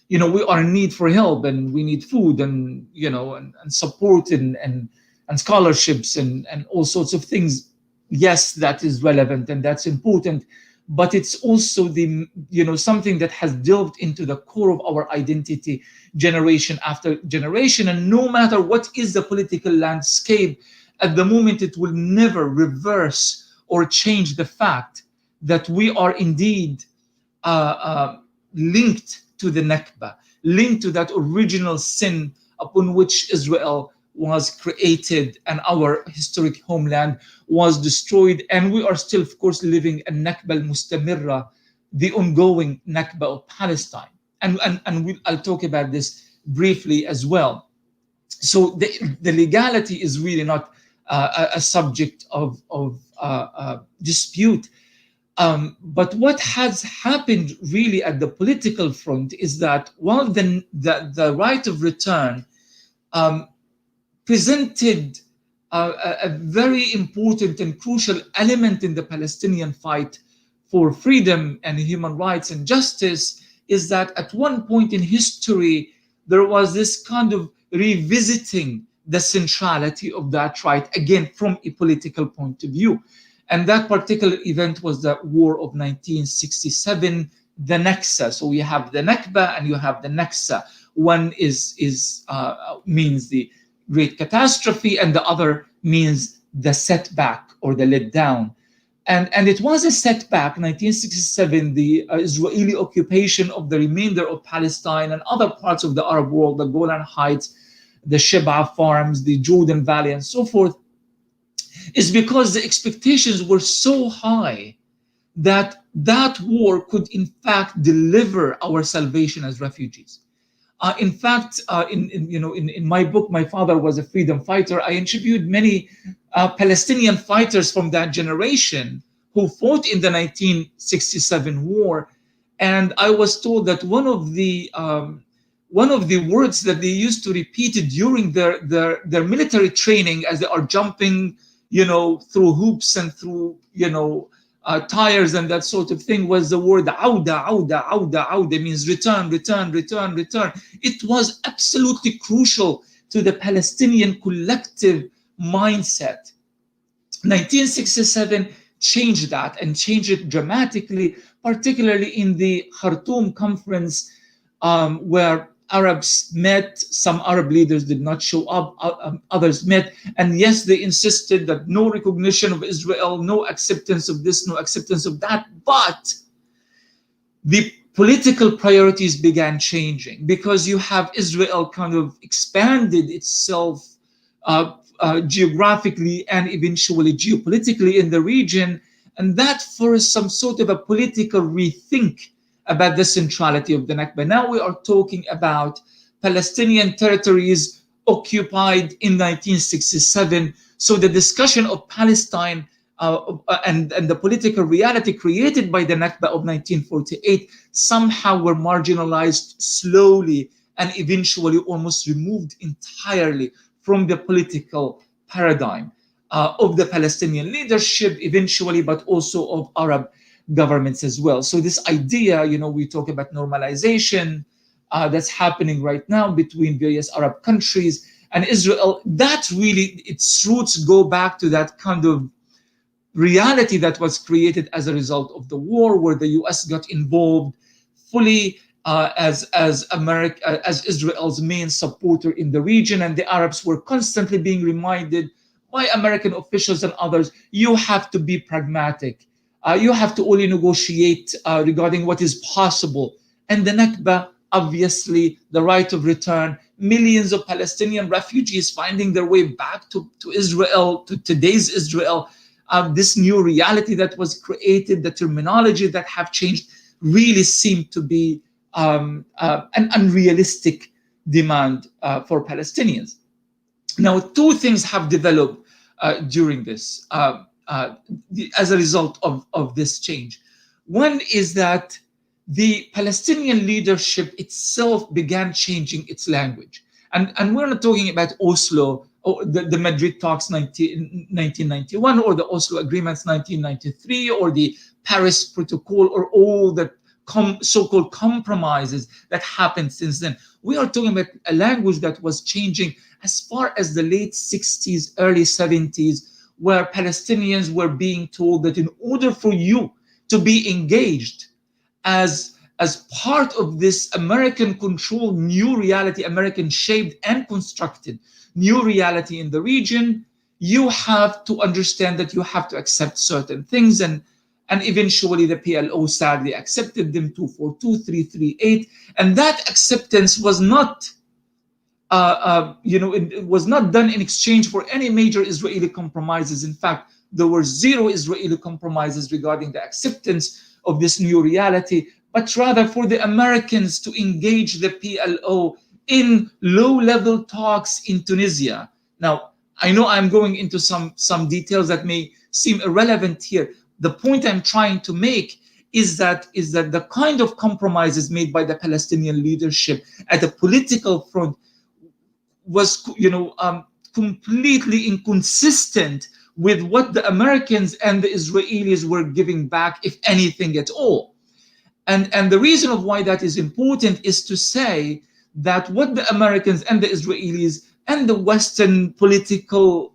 we are in need for help and we need food and and support and scholarships and all sorts of things. Yes, that is relevant and that's important, but it's also the something that has delved into the core of our identity generation after generation. And no matter what is the political landscape at the moment, it will never reverse or change the fact that we are indeed linked to the Nakba, linked to that original sin upon which Israel was created and our historic homeland was destroyed. And we are still, of course, living a Nakba al-Mustamirra, the ongoing Nakba of Palestine. And I'll talk about this briefly as well. So the legality is really not a subject of dispute. But what has happened really at the political front is that while the right of return presented a very important and crucial element in the Palestinian fight for freedom and human rights and justice, is that at one point in history, there was this kind of revisiting the centrality of that right, again, from a political point of view. And that particular event was the War of 1967, the Naksa. So you have the Nakba and you have the Naksa. One means the great catastrophe, and the other means the setback or the letdown. And it was a setback, 1967, the Israeli occupation of the remainder of Palestine and other parts of the Arab world, the Golan Heights, the Sheba farms, the Jordan Valley, and so forth, is because the expectations were so high that that war could in fact deliver our salvation as refugees. In fact, in my book, My Father Was a Freedom Fighter, I interviewed many Palestinian fighters from that generation who fought in the 1967 war, and I was told that one of the words that they used to repeat during their military training as they are jumping, through hoops and through tires and that sort of thing, was the word "auda, auda, auda, auda," means return, return, return, return. It was absolutely crucial to the Palestinian collective mindset. 1967 changed that, and changed it dramatically, particularly in the Khartoum conference, where Arabs met. Some Arab leaders did not show up, others met. And yes, they insisted that no recognition of Israel, no acceptance of this, no acceptance of that. But the political priorities began changing, because you have Israel kind of expanded itself geographically and eventually geopolitically in the region. And that forced some sort of a political rethink about the centrality of the Nakba. Now we are talking about Palestinian territories occupied in 1967. So the discussion of Palestine and the political reality created by the Nakba of 1948 somehow were marginalized slowly and eventually almost removed entirely from the political paradigm of the Palestinian leadership eventually, but also of Arab governments as well. So this idea, we talk about normalization that's happening right now between various Arab countries and Israel, that really, its roots go back to that kind of reality that was created as a result of the war, where the US got involved fully as Israel's main supporter in the region, and the Arabs were constantly being reminded by American officials and others, you have to be pragmatic. You have to only negotiate regarding what is possible. And the Nakba, obviously, the right of return, millions of Palestinian refugees finding their way back to Israel, to today's Israel, this new reality that was created, the terminology that have changed, really seemed to be an unrealistic demand for Palestinians. Now, two things have developed during this as a result of this change. One is that the Palestinian leadership itself began changing its language. And we're not talking about Oslo, or the Madrid talks 1991, or the Oslo agreements 1993, or the Paris Protocol, or all the so-called compromises that happened since then. We are talking about a language that was changing as far as the late 60s, early 70s, where Palestinians were being told that in order for you to be engaged as part of this American-controlled new reality, American-shaped and constructed new reality in the region, you have to understand that you have to accept certain things. And eventually the PLO sadly accepted them, 242, 338. And that acceptance was not, it was not done in exchange for any major Israeli compromises. In fact, there were zero Israeli compromises regarding the acceptance of this new reality, but rather for the Americans to engage the PLO in low-level talks in Tunisia. Now, I know I'm going into some details that may seem irrelevant here. The point I'm trying to make is that the kind of compromises made by the Palestinian leadership at the political front was, completely inconsistent with what the Americans and the Israelis were giving back, if anything at all. And the reason of why that is important is to say that what the Americans and the Israelis and the Western political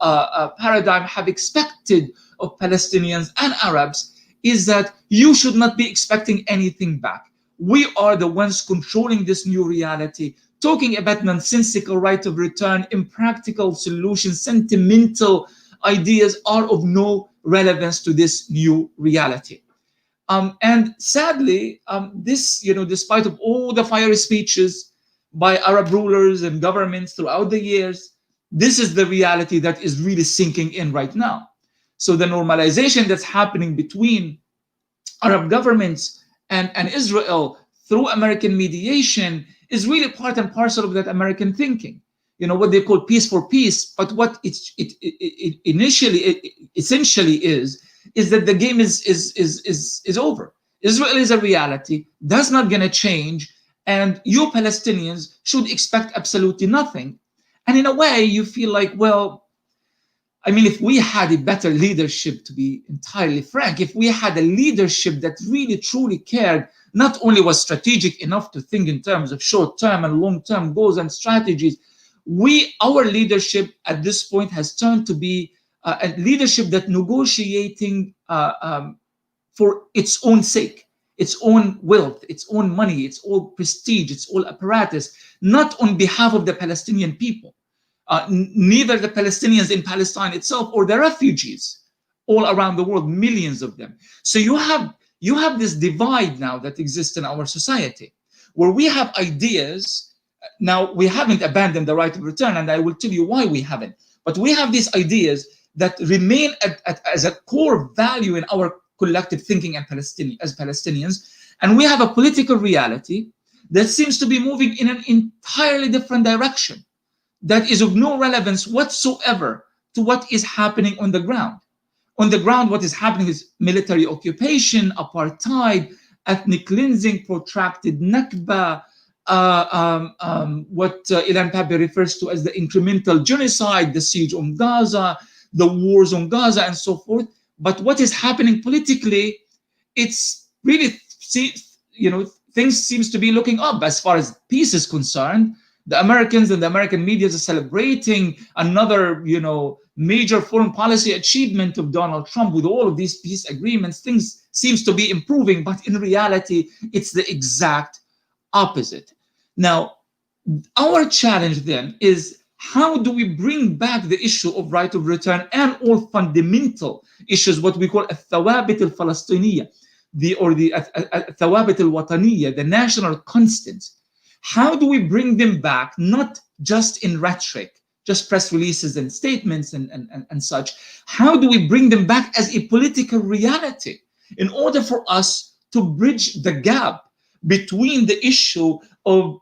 paradigm have expected of Palestinians and Arabs is that you should not be expecting anything back. We are the ones controlling this new reality. Talking about nonsensical right of return, impractical solutions, sentimental ideas are of no relevance to this new reality. And sadly, this, despite of all the fiery speeches by Arab rulers and governments throughout the years, this is the reality that is really sinking in right now. So the normalization that's happening between Arab governments and Israel through American mediation is really part and parcel of that American thinking. What they call peace for peace, but what it essentially is that the game is over. Israel is a reality, that's not going to change, and you Palestinians should expect absolutely nothing. And in a way, you feel like, well, I mean, if we had a better leadership, to be entirely frank, if we had a leadership that really truly cared, not only was strategic enough to think in terms of short-term and long-term goals and strategies, our leadership at this point has turned to be a leadership that negotiating for its own sake, its own wealth, its own money, its own prestige, its own apparatus, not on behalf of the Palestinian people, neither the Palestinians in Palestine itself or the refugees all around the world, millions of them. So you have this divide now that exists in our society, where we have ideas. Now, we haven't abandoned the right of return, and I will tell you why we haven't. But we have these ideas that remain as a core value in our collective thinking as Palestinians. And we have a political reality that seems to be moving in an entirely different direction, that is of no relevance whatsoever to what is happening on the ground. On the ground, what is happening is military occupation, apartheid, ethnic cleansing, protracted Nakba, what Ilan Pape refers to as the incremental genocide, the siege on Gaza, the wars on Gaza, and so forth. But what is happening politically, it's really, things seems to be looking up as far as peace is concerned. The Americans and the American media are celebrating another, major foreign policy achievement of Donald Trump with all of these peace agreements. Things seems to be improving, but in reality, it's the exact opposite. Now, our challenge then is, how do we bring back the issue of right of return and all fundamental issues, what we call الثوابت الفلسطينية, the الثوابت الوطنية, the national constants? How do we bring them back, not just in rhetoric, just press releases and statements and such? How do we bring them back as a political reality in order for us to bridge the gap between the issue of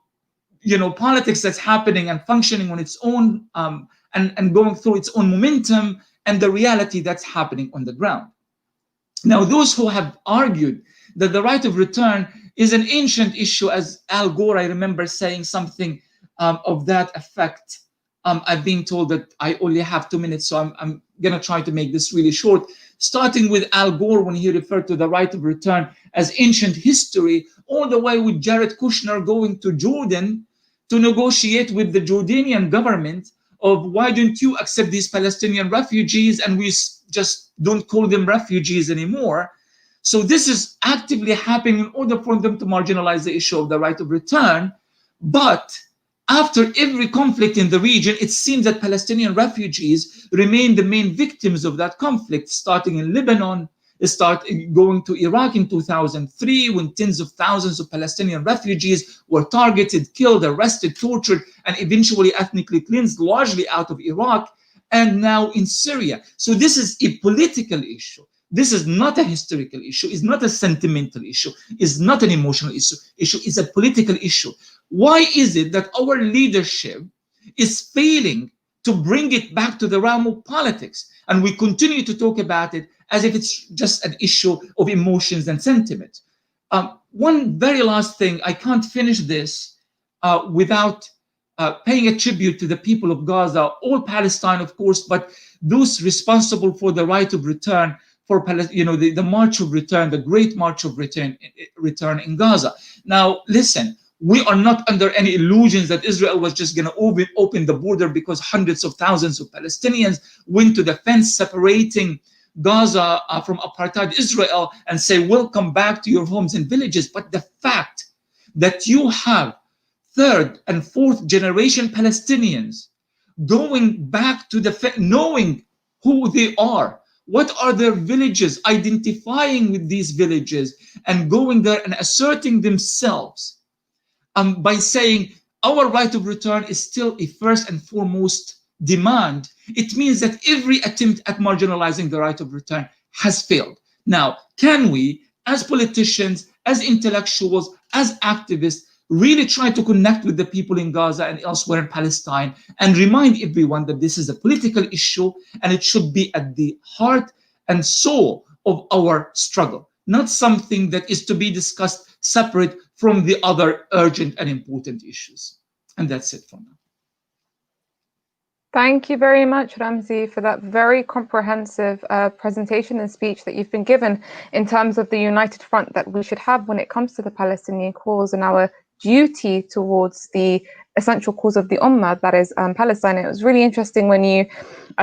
politics that's happening and functioning on its own and going through its own momentum, and the reality that's happening on the ground? Now, those who have argued that the right of return is an ancient issue, as Al Gore, I remember saying something of that effect. I've been told that I only have 2 minutes, so I'm going to try to make this really short. Starting with Al Gore, when he referred to the right of return as ancient history, all the way with Jared Kushner going to Jordan to negotiate with the Jordanian government of, why don't you accept these Palestinian refugees, and we just don't call them refugees anymore. So this is actively happening in order for them to marginalize the issue of the right of return. But after every conflict in the region, it seems that Palestinian refugees remain the main victims of that conflict, starting in Lebanon, going to Iraq in 2003, when tens of thousands of Palestinian refugees were targeted, killed, arrested, tortured, and eventually ethnically cleansed, largely out of Iraq, and now in Syria. So this is a political issue. This is not a historical issue. It's not a sentimental issue. It's not an emotional issue. It's a political issue. Why is it that our leadership is failing to bring it back to the realm of politics? And we continue to talk about it as if it's just an issue of emotions and sentiment. One very last thing, I can't finish this without paying a tribute to the people of Gaza, all Palestine, of course, but those responsible for the right of return, for the March of Return, the Great March of Return in Gaza. Now, listen, we are not under any illusions that Israel was just going to open the border because hundreds of thousands of Palestinians went to the fence separating Gaza from apartheid Israel and say, welcome back to your homes and villages. But the fact that you have third and fourth generation Palestinians going back to the knowing who they are, what are their villages, identifying with these villages, and going there and asserting themselves by saying our right of return is still a first and foremost demand, it means that every attempt at marginalizing the right of return has failed. Now, can we, as politicians, as intellectuals, as activists, really try to connect with the people in Gaza and elsewhere in Palestine and remind everyone that this is a political issue and it should be at the heart and soul of our struggle, not something that is to be discussed separate from the other urgent and important issues. And that's it for now. Thank you very much, Ramzi, for that very comprehensive presentation and speech that you've been given in terms of the united front that we should have when it comes to the Palestinian cause and our duty towards the essential cause of the Ummah, that is Palestine. It was really interesting when you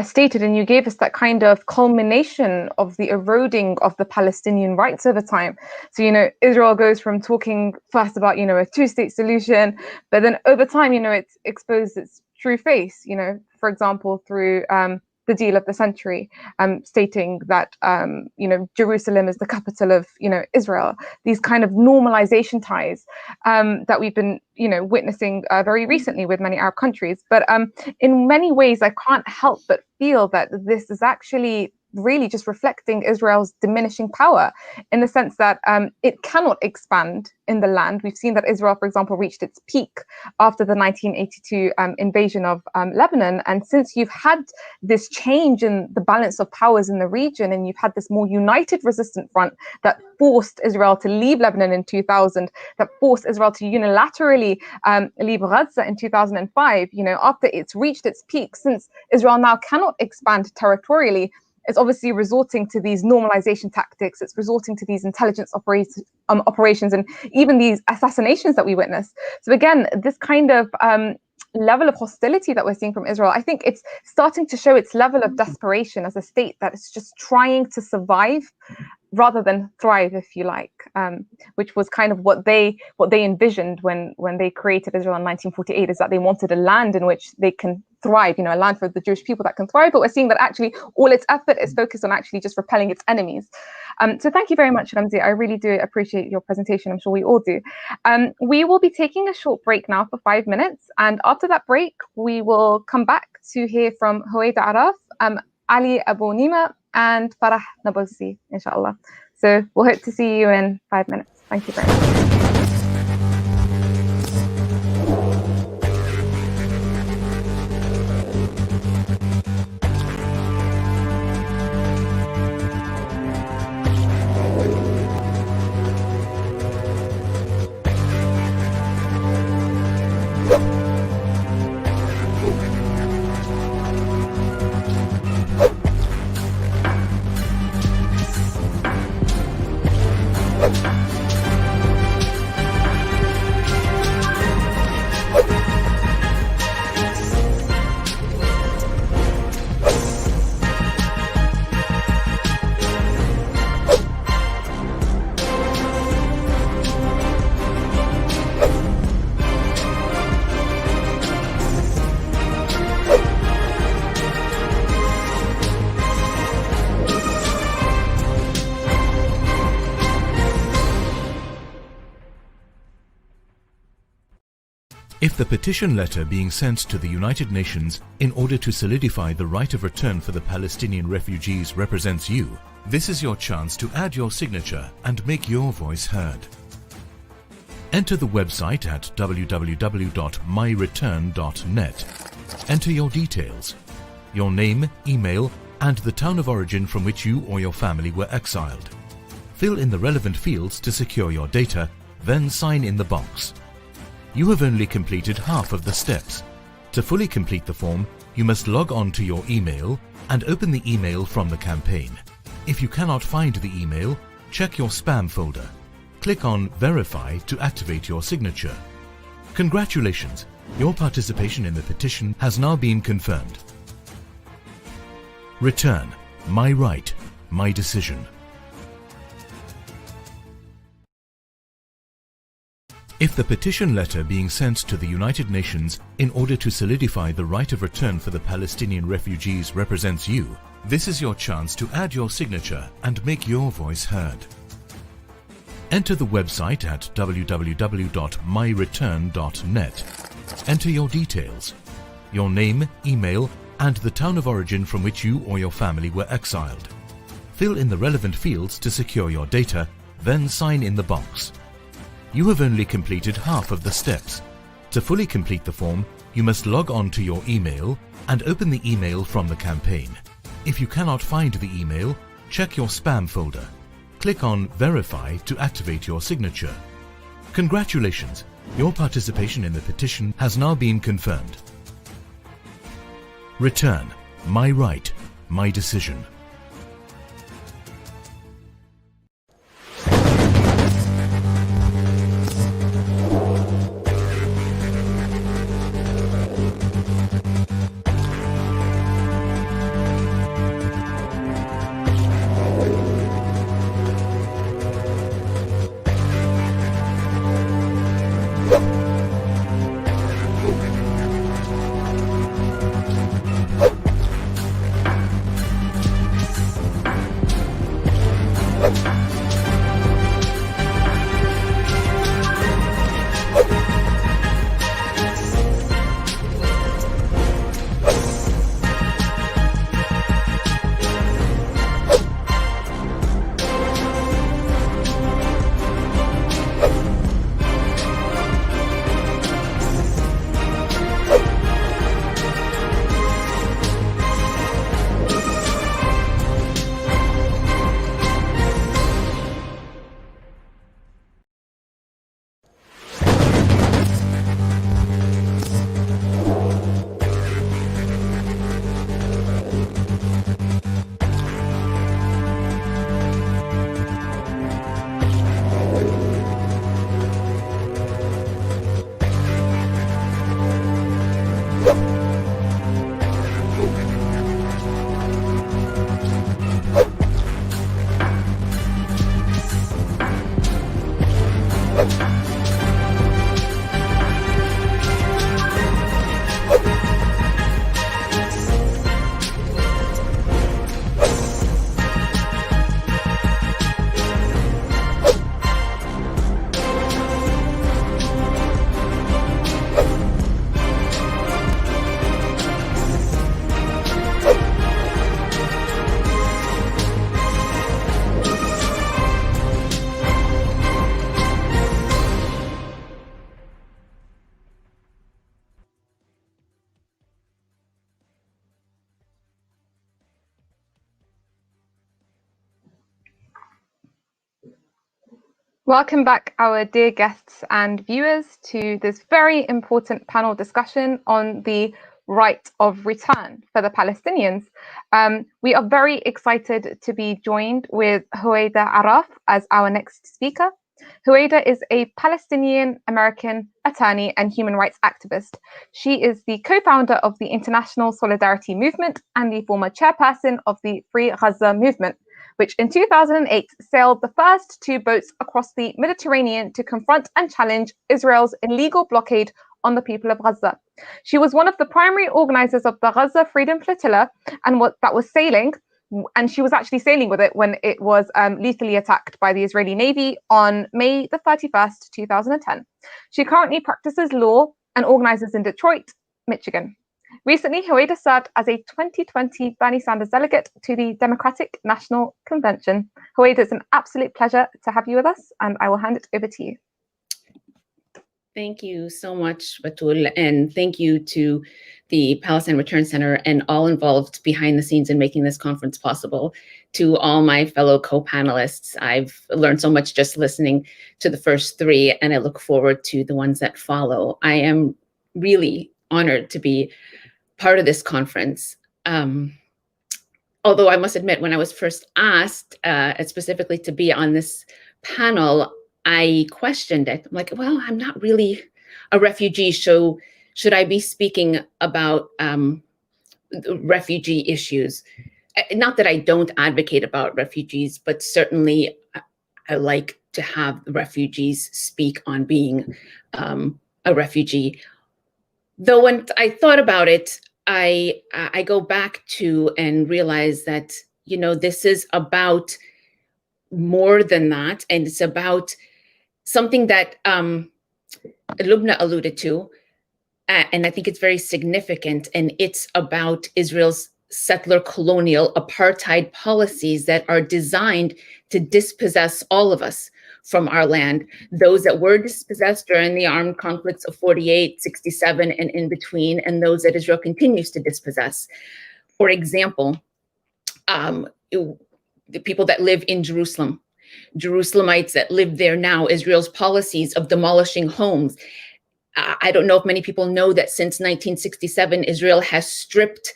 stated and you gave us that kind of culmination of the eroding of the Palestinian rights over time. So, Israel goes from talking first about, a two-state solution, but then over time, it's exposed its true face, for example, through the deal of the century, stating that, Jerusalem is the capital of, Israel. These kind of normalization ties that we've been, witnessing very recently with many Arab countries. But in many ways, I can't help but feel that this is actually really just reflecting Israel's diminishing power, in the sense that it cannot expand in the land. We've seen that Israel, for example, reached its peak after the 1982 invasion of Lebanon. And since you've had this change in the balance of powers in the region, and you've had this more united resistant front that forced Israel to leave Lebanon in 2000, that forced Israel to unilaterally leave Gaza in 2005, after it's reached its peak, since Israel now cannot expand territorially, it's obviously resorting to these normalization tactics. It's resorting to these intelligence operations and even these assassinations that we witness. So again, this kind of level of hostility that we're seeing from Israel, I think it's starting to show its level of desperation as a state that is just trying to survive rather than thrive, if you like, which was kind of what they envisioned when they created Israel in 1948, is that they wanted a land in which they can thrive, a land for the Jewish people that can thrive. But we're seeing that actually all its effort is focused on actually just repelling its enemies. So thank you very much, Ramzi. I really do appreciate your presentation. I'm sure we all do. We will be taking a short break now for 5 minutes. And after that break, we will come back to hear from Huwaida Araf, Ali Abu Nima, and Farah Nabulsi, inshallah. So we'll hope to see you in 5 minutes. Thank you very much. If the petition letter being sent to the United Nations in order to solidify the right of return for the Palestinian refugees represents you, this is your chance to add your signature and make your voice heard. Enter the website at www.myreturn.net. Enter your details, your name, email, and the town of origin from which you or your family were exiled. Fill in the relevant fields to secure your data, then sign in the box. You have only completed half of the steps. To fully complete the form, you must log on to your email and open the email from the campaign. If you cannot find the email, check your spam folder. Click on Verify to activate your signature. Congratulations! Your participation in the petition has now been confirmed. Return. My right. My decision. If the petition letter being sent to the United Nations in order to solidify the right of return for the Palestinian refugees represents you, this is your chance to add your signature and make your voice heard. Enter the website at www.myreturn.net. Enter your details, your name, email, and the town of origin from which you or your family were exiled. Fill in the relevant fields to secure your data, then sign in the box. You have only completed half of the steps. To fully complete the form, you must log on to your email and open the email from the campaign. If you cannot find the email, check your spam folder. Click on Verify to activate your signature. Congratulations! Your participation in the petition has now been confirmed. Return. My right. My decision. Welcome back, our dear guests and viewers, to this very important panel discussion on the right of return for the Palestinians. We are very excited to be joined with Huwaida Araf as our next speaker. Huwaida is a Palestinian-American attorney and human rights activist. She is the co-founder of the International Solidarity Movement and the former chairperson of the Free Gaza movement, which in 2008 sailed the first two boats across the Mediterranean to confront and challenge Israel's illegal blockade on the people of Gaza. She was one of the primary organizers of the Gaza Freedom Flotilla that was sailing, and she was actually sailing with it when it was lethally attacked by the Israeli Navy on May the 31st, 2010. She currently practices law and organizes in Detroit, Michigan. Recently, Huwaida served as a 2020 Bernie Sanders delegate to the Democratic National Convention. Huwaida, it's an absolute pleasure to have you with us, and I will hand it over to you. Thank you so much, Batul, and thank you to the Palestine Return Center and all involved behind the scenes in making this conference possible. To all my fellow co-panelists, I've learned so much just listening to the first three, and I look forward to the ones that follow. I am really honored to be part of this conference. Although I must admit, when I was first asked specifically to be on this panel, I questioned it. I'm like, well, I'm not really a refugee, so should I be speaking about refugee issues? Not that I don't advocate about refugees, but certainly I like to have refugees speak on being a refugee. Though when I thought about it, I go back to and realize that, you know, this is about more than that, and it's about something that Lubna alluded to, and I think it's very significant, and it's about Israel's settler colonial apartheid policies that are designed to dispossess all of us from our land, those that were dispossessed during the armed conflicts of 48, 67, and in between, and those that Israel continues to dispossess. For example, the people that live in Jerusalem, Jerusalemites that live there now, Israel's policies of demolishing homes. I don't know if many people know that since 1967, Israel has stripped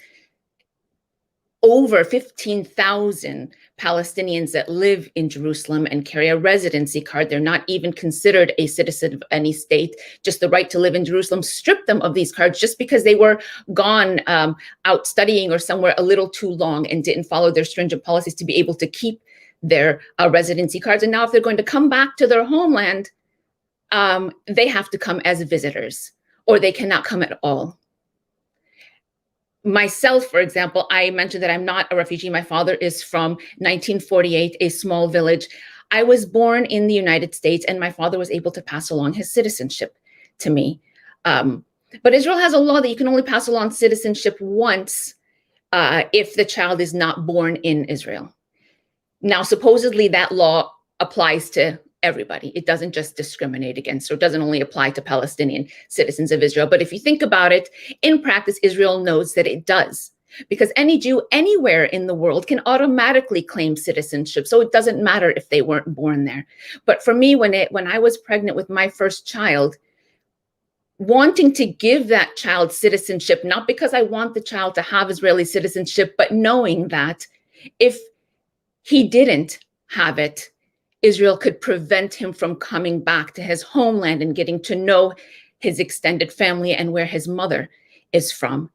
over 15,000 Palestinians that live in Jerusalem and carry a residency card. They're not even considered a citizen of any state, just the right to live in Jerusalem, stripped them of these cards just because they were gone out studying or somewhere a little too long and didn't follow their stringent policies to be able to keep their residency cards. And now if they're going to come back to their homeland, they have to come as visitors, or they cannot come at all. Myself, for example, I mentioned that I'm not a refugee. My father is from 1948, a small village. I was born in the United States, and my father was able to pass along his citizenship to me. But Israel has a law that you can only pass along citizenship once if the child is not born in Israel. Now, supposedly that law applies to everybody. It doesn't just discriminate against, or it doesn't only apply to Palestinian citizens of Israel. But if you think about it, in practice, Israel knows that it does, because any Jew anywhere in the world can automatically claim citizenship. So it doesn't matter if they weren't born there. But for me, when I was pregnant with my first child, wanting to give that child citizenship, not because I want the child to have Israeli citizenship, but knowing that if he didn't have it, Israel could prevent him from coming back to his homeland and getting to know his extended family and where his mother is from.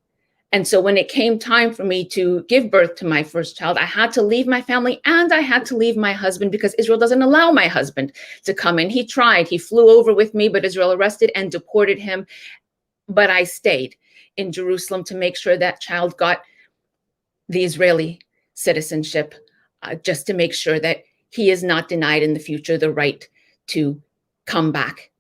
And so when it came time for me to give birth to my first child, I had to leave my family and I had to leave my husband, because Israel doesn't allow my husband to come in. He tried, he flew over with me, but Israel arrested and deported him. But I stayed in Jerusalem to make sure that child got the Israeli citizenship, just to make sure that he is not denied in the future the right to come back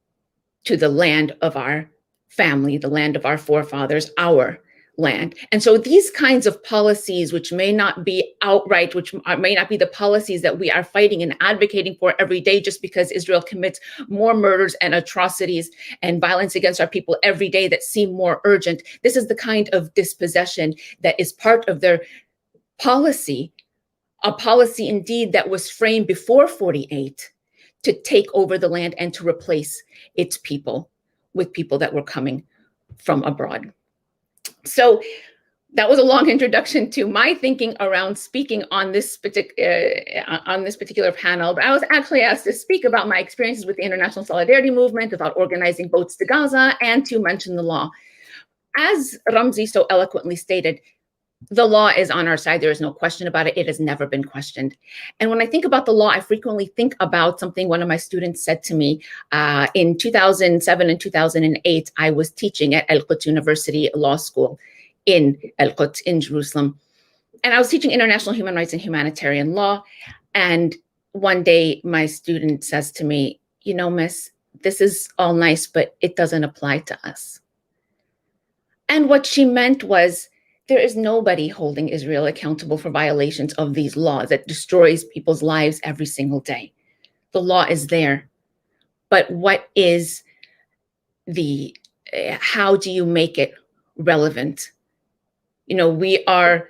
to the land of our family, the land of our forefathers, our land. And so these kinds of policies, which may not be outright, which may not be the policies that we are fighting and advocating for every day, just because Israel commits more murders and atrocities and violence against our people every day that seem more urgent. This is the kind of dispossession that is part of their policy, a policy indeed that was framed before 48 to take over the land and to replace its people with people that were coming from abroad. So that was a long introduction to my thinking around speaking on this particular panel. But I was actually asked to speak about my experiences with the International Solidarity Movement, about organizing boats to Gaza, and to mention the law. As Ramzi so eloquently stated, the law is on our side. There is no question about it. It has never been questioned. And when I think about the law, I frequently think about something one of my students said to me in 2007 and 2008. I was teaching at Al-Quds University Law School in Al-Quds in Jerusalem. And I was teaching international human rights and humanitarian law. And one day my student says to me, you know, miss, this is all nice, but it doesn't apply to us. And what she meant was, there is nobody holding Israel accountable for violations of these laws that destroys people's lives every single day. The law is there. But what is how do you make it relevant? You know, we are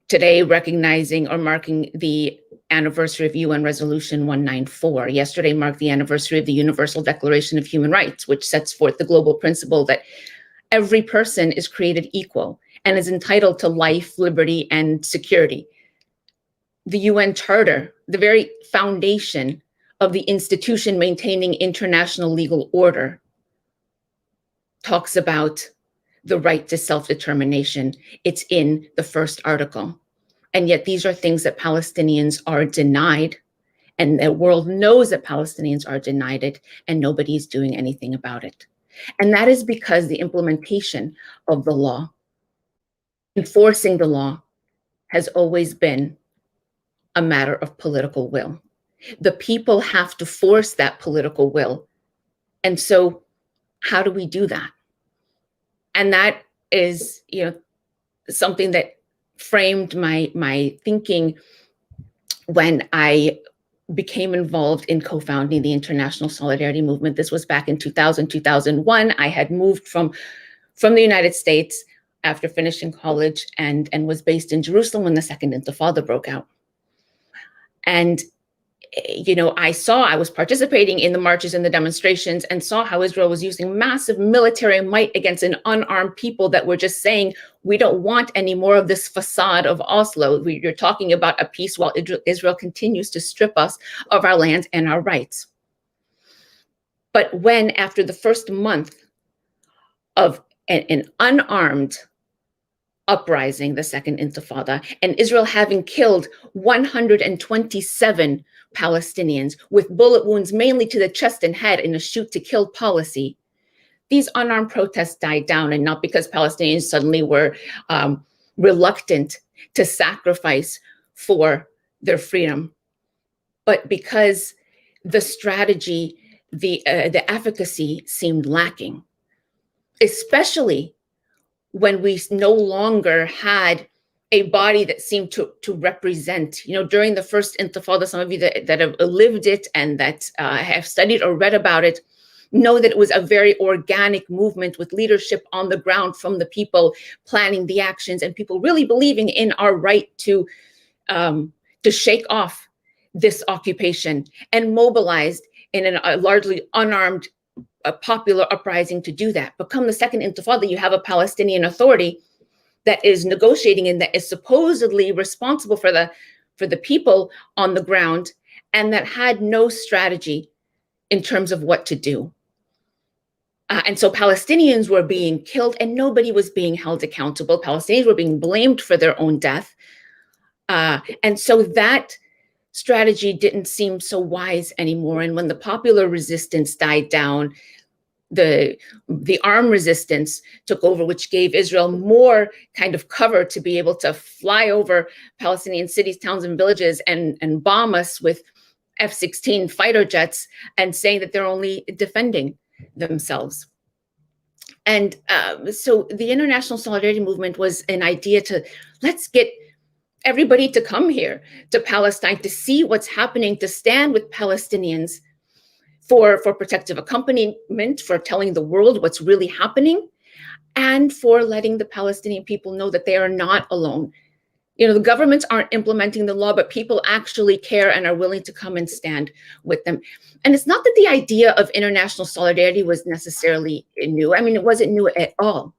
today recognizing or marking the anniversary of UN Resolution 194. Yesterday marked the anniversary of the Universal Declaration of Human Rights, which sets forth the global principle that every person is created equal and is entitled to life, liberty, and security. The UN Charter, the very foundation of the institution maintaining international legal order, talks about the right to self-determination. It's in the first article. And yet these are things that Palestinians are denied, and the world knows that Palestinians are denied it, and nobody's doing anything about it. And that is because the implementation of the law, enforcing the law, has always been a matter of political will. The people have to force that political will. And so how do we do that? And that is, you know, something that framed my thinking when I became involved in co-founding the International Solidarity Movement. This was back in 2000, 2001. I had moved from the United States after finishing college and was based in Jerusalem when the Second Intifada broke out. And, you know, I was participating in the marches and the demonstrations and saw how Israel was using massive military might against an unarmed people that were just saying, we don't want any more of this facade of Oslo. You're talking about a peace while Israel continues to strip us of our land and our rights. But when, after the first month of an unarmed uprising, the Second Intifada, and Israel having killed 127 Palestinians with bullet wounds mainly to the chest and head in a shoot to kill policy, these unarmed protests died down, and not because Palestinians suddenly were reluctant to sacrifice for their freedom, but because the strategy, the efficacy seemed lacking, especially when we no longer had a body that seemed to represent, you know, during the first Intifada, some of you that have lived it and that have studied or read about it, know that it was a very organic movement with leadership on the ground from the people planning the actions and people really believing in our right to shake off this occupation, and mobilized in a largely unarmed popular uprising to do that. But come the Second Intifada, you have a Palestinian Authority that is negotiating and that is supposedly responsible for the people on the ground, and that had no strategy in terms of what to do. And so Palestinians were being killed and nobody was being held accountable. Palestinians were being blamed for their own death. And so that strategy didn't seem so wise anymore. And when the popular resistance died down, the armed resistance took over, which gave Israel more kind of cover to be able to fly over Palestinian cities, towns, and villages and bomb us with F-16 fighter jets and saying that they're only defending themselves. And so the International Solidarity Movement was an idea to, let's get everybody to come here to Palestine to see what's happening, to stand with Palestinians for protective accompaniment, for telling the world what's really happening, and for letting the Palestinian people know that they are not alone, You know, the governments aren't implementing the law, but people actually care and are willing to come and stand with them. And it's not that the idea of international solidarity was necessarily new. I mean, it wasn't new at all.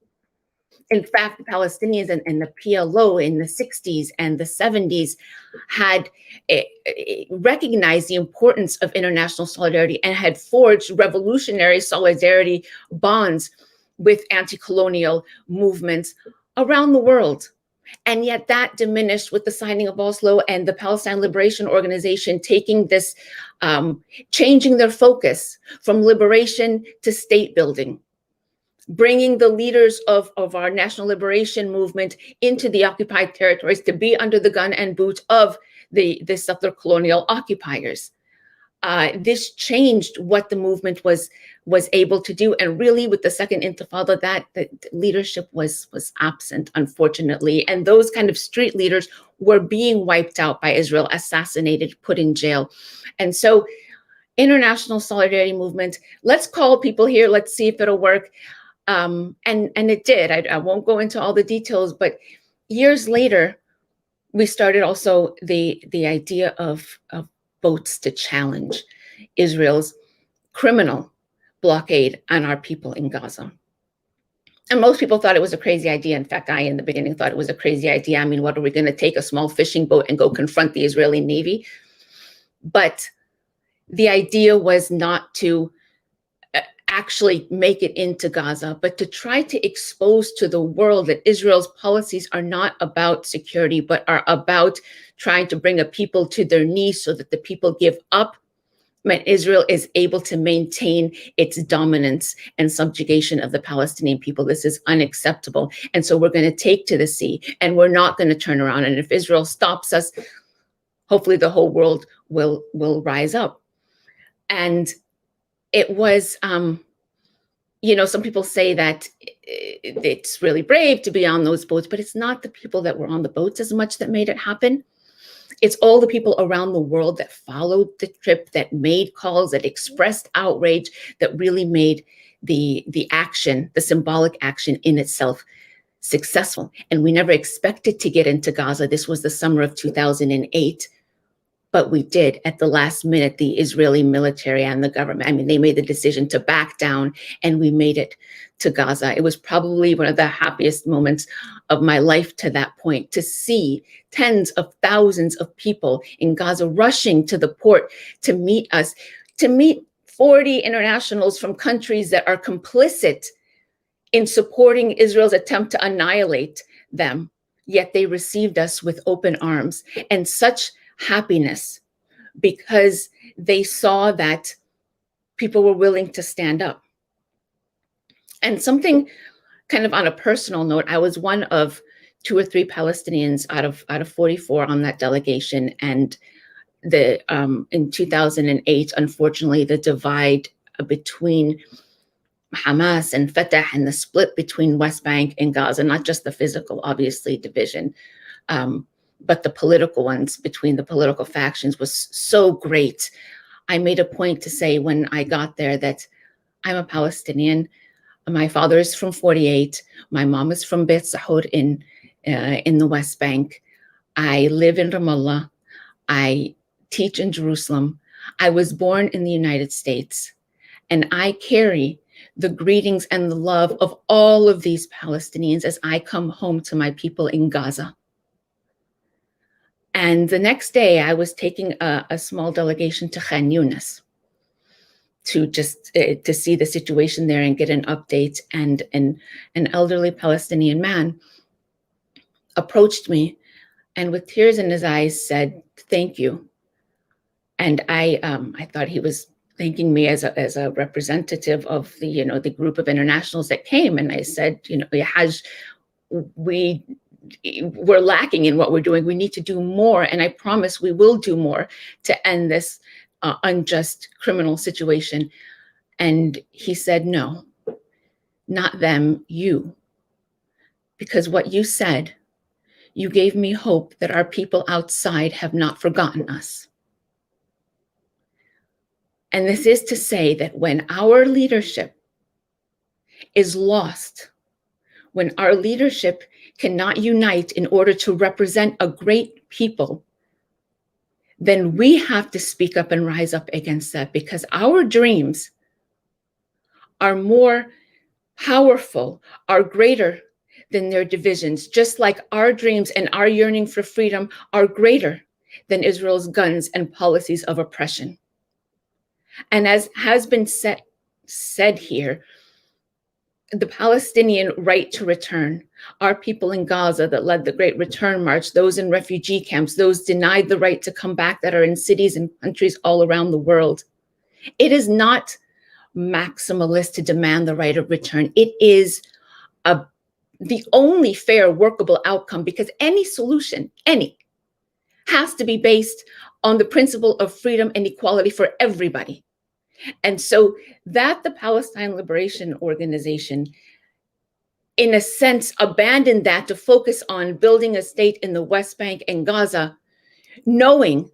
In fact, the Palestinians and the PLO in the 60s and the 70s had recognized the importance of international solidarity and had forged revolutionary solidarity bonds with anti-colonial movements around the world. And yet that diminished with the signing of Oslo and the Palestine Liberation Organization taking this, changing their focus from liberation to state building, bringing the leaders of our national liberation movement into the occupied territories to be under the gun and boot of the settler colonial occupiers. This changed what the movement was able to do. And really with the second intifada, that the leadership was absent, unfortunately. And those kind of street leaders were being wiped out by Israel, assassinated, put in jail. And so international solidarity movement, let's call people here, let's see if it'll work. And it did. I won't go into all the details, but years later, we started also the idea of votes to challenge Israel's criminal blockade on our people in Gaza. And most people thought it was a crazy idea. In fact, I, in the beginning, thought it was a crazy idea. I mean, what are we going to take a small fishing boat and go confront the Israeli Navy? But the idea was not to actually make it into Gaza, but to try to expose to the world that Israel's policies are not about security, but are about trying to bring a people to their knees so that the people give up when Israel is able to maintain its dominance and subjugation of the Palestinian people. This is unacceptable. And so we're going to take to the sea and we're not going to turn around. And if Israel stops us, hopefully the whole world will rise up. And it was, you know, some people say that it's really brave to be on those boats, but it's not the people that were on the boats as much that made it happen. It's all the people around the world that followed the trip, that made calls, that expressed outrage, that really made the action, the symbolic action in itself successful. And we never expected to get into Gaza. This was the summer of 2008. But we did at the last minute, the Israeli military and the government. I mean, they made the decision to back down and we made it to Gaza. It was probably one of the happiest moments of my life to that point, to see tens of thousands of people in Gaza rushing to the port to meet us, to meet 40 internationals from countries that are complicit in supporting Israel's attempt to annihilate them. Yet they received us with open arms and such happiness because they saw that people were willing to stand up. And something kind of on a personal note, I was one of 2 or 3 Palestinians out of 44 on that delegation. And in 2008, unfortunately, the divide between Hamas and Fatah and the split between West Bank and Gaza, not just the physical, obviously, division, but the political ones between the political factions was so great. I made a point to say when I got there that I'm a Palestinian. My father is from 48. My mom is from Beit Sahur in the West Bank. I live in Ramallah. I teach in Jerusalem. I was born in the United States. And I carry the greetings and the love of all of these Palestinians as I come home to my people in Gaza. And the next day, I was taking a small delegation to Khan Yunis to just to see the situation there and get an update. And an elderly Palestinian man approached me and with tears in his eyes said, "Thank you." And I thought he was thanking me as a representative of the group of internationals that came. And I said, Haj, we're lacking in what we're doing. We need to do more. And I promise we will do more to end this unjust criminal situation. And he said, no, not them, you. Because what you said, you gave me hope that our people outside have not forgotten us. And this is to say that when our leadership is lost, when our leadership cannot unite in order to represent a great people, then we have to speak up and rise up against that, because our dreams are more powerful, are greater than their divisions, just like our dreams and our yearning for freedom are greater than Israel's guns and policies of oppression. And as has been said here, the Palestinian right to return, our people in Gaza that led the Great Return March, those in refugee camps, those denied the right to come back that are in cities and countries all around the world. It is not maximalist to demand the right of return. It is the only fair, workable outcome, because any solution, has to be based on the principle of freedom and equality for everybody. And so that the Palestine Liberation Organization, in a sense, abandoned that to focus on building a state in the West Bank and Gaza, knowing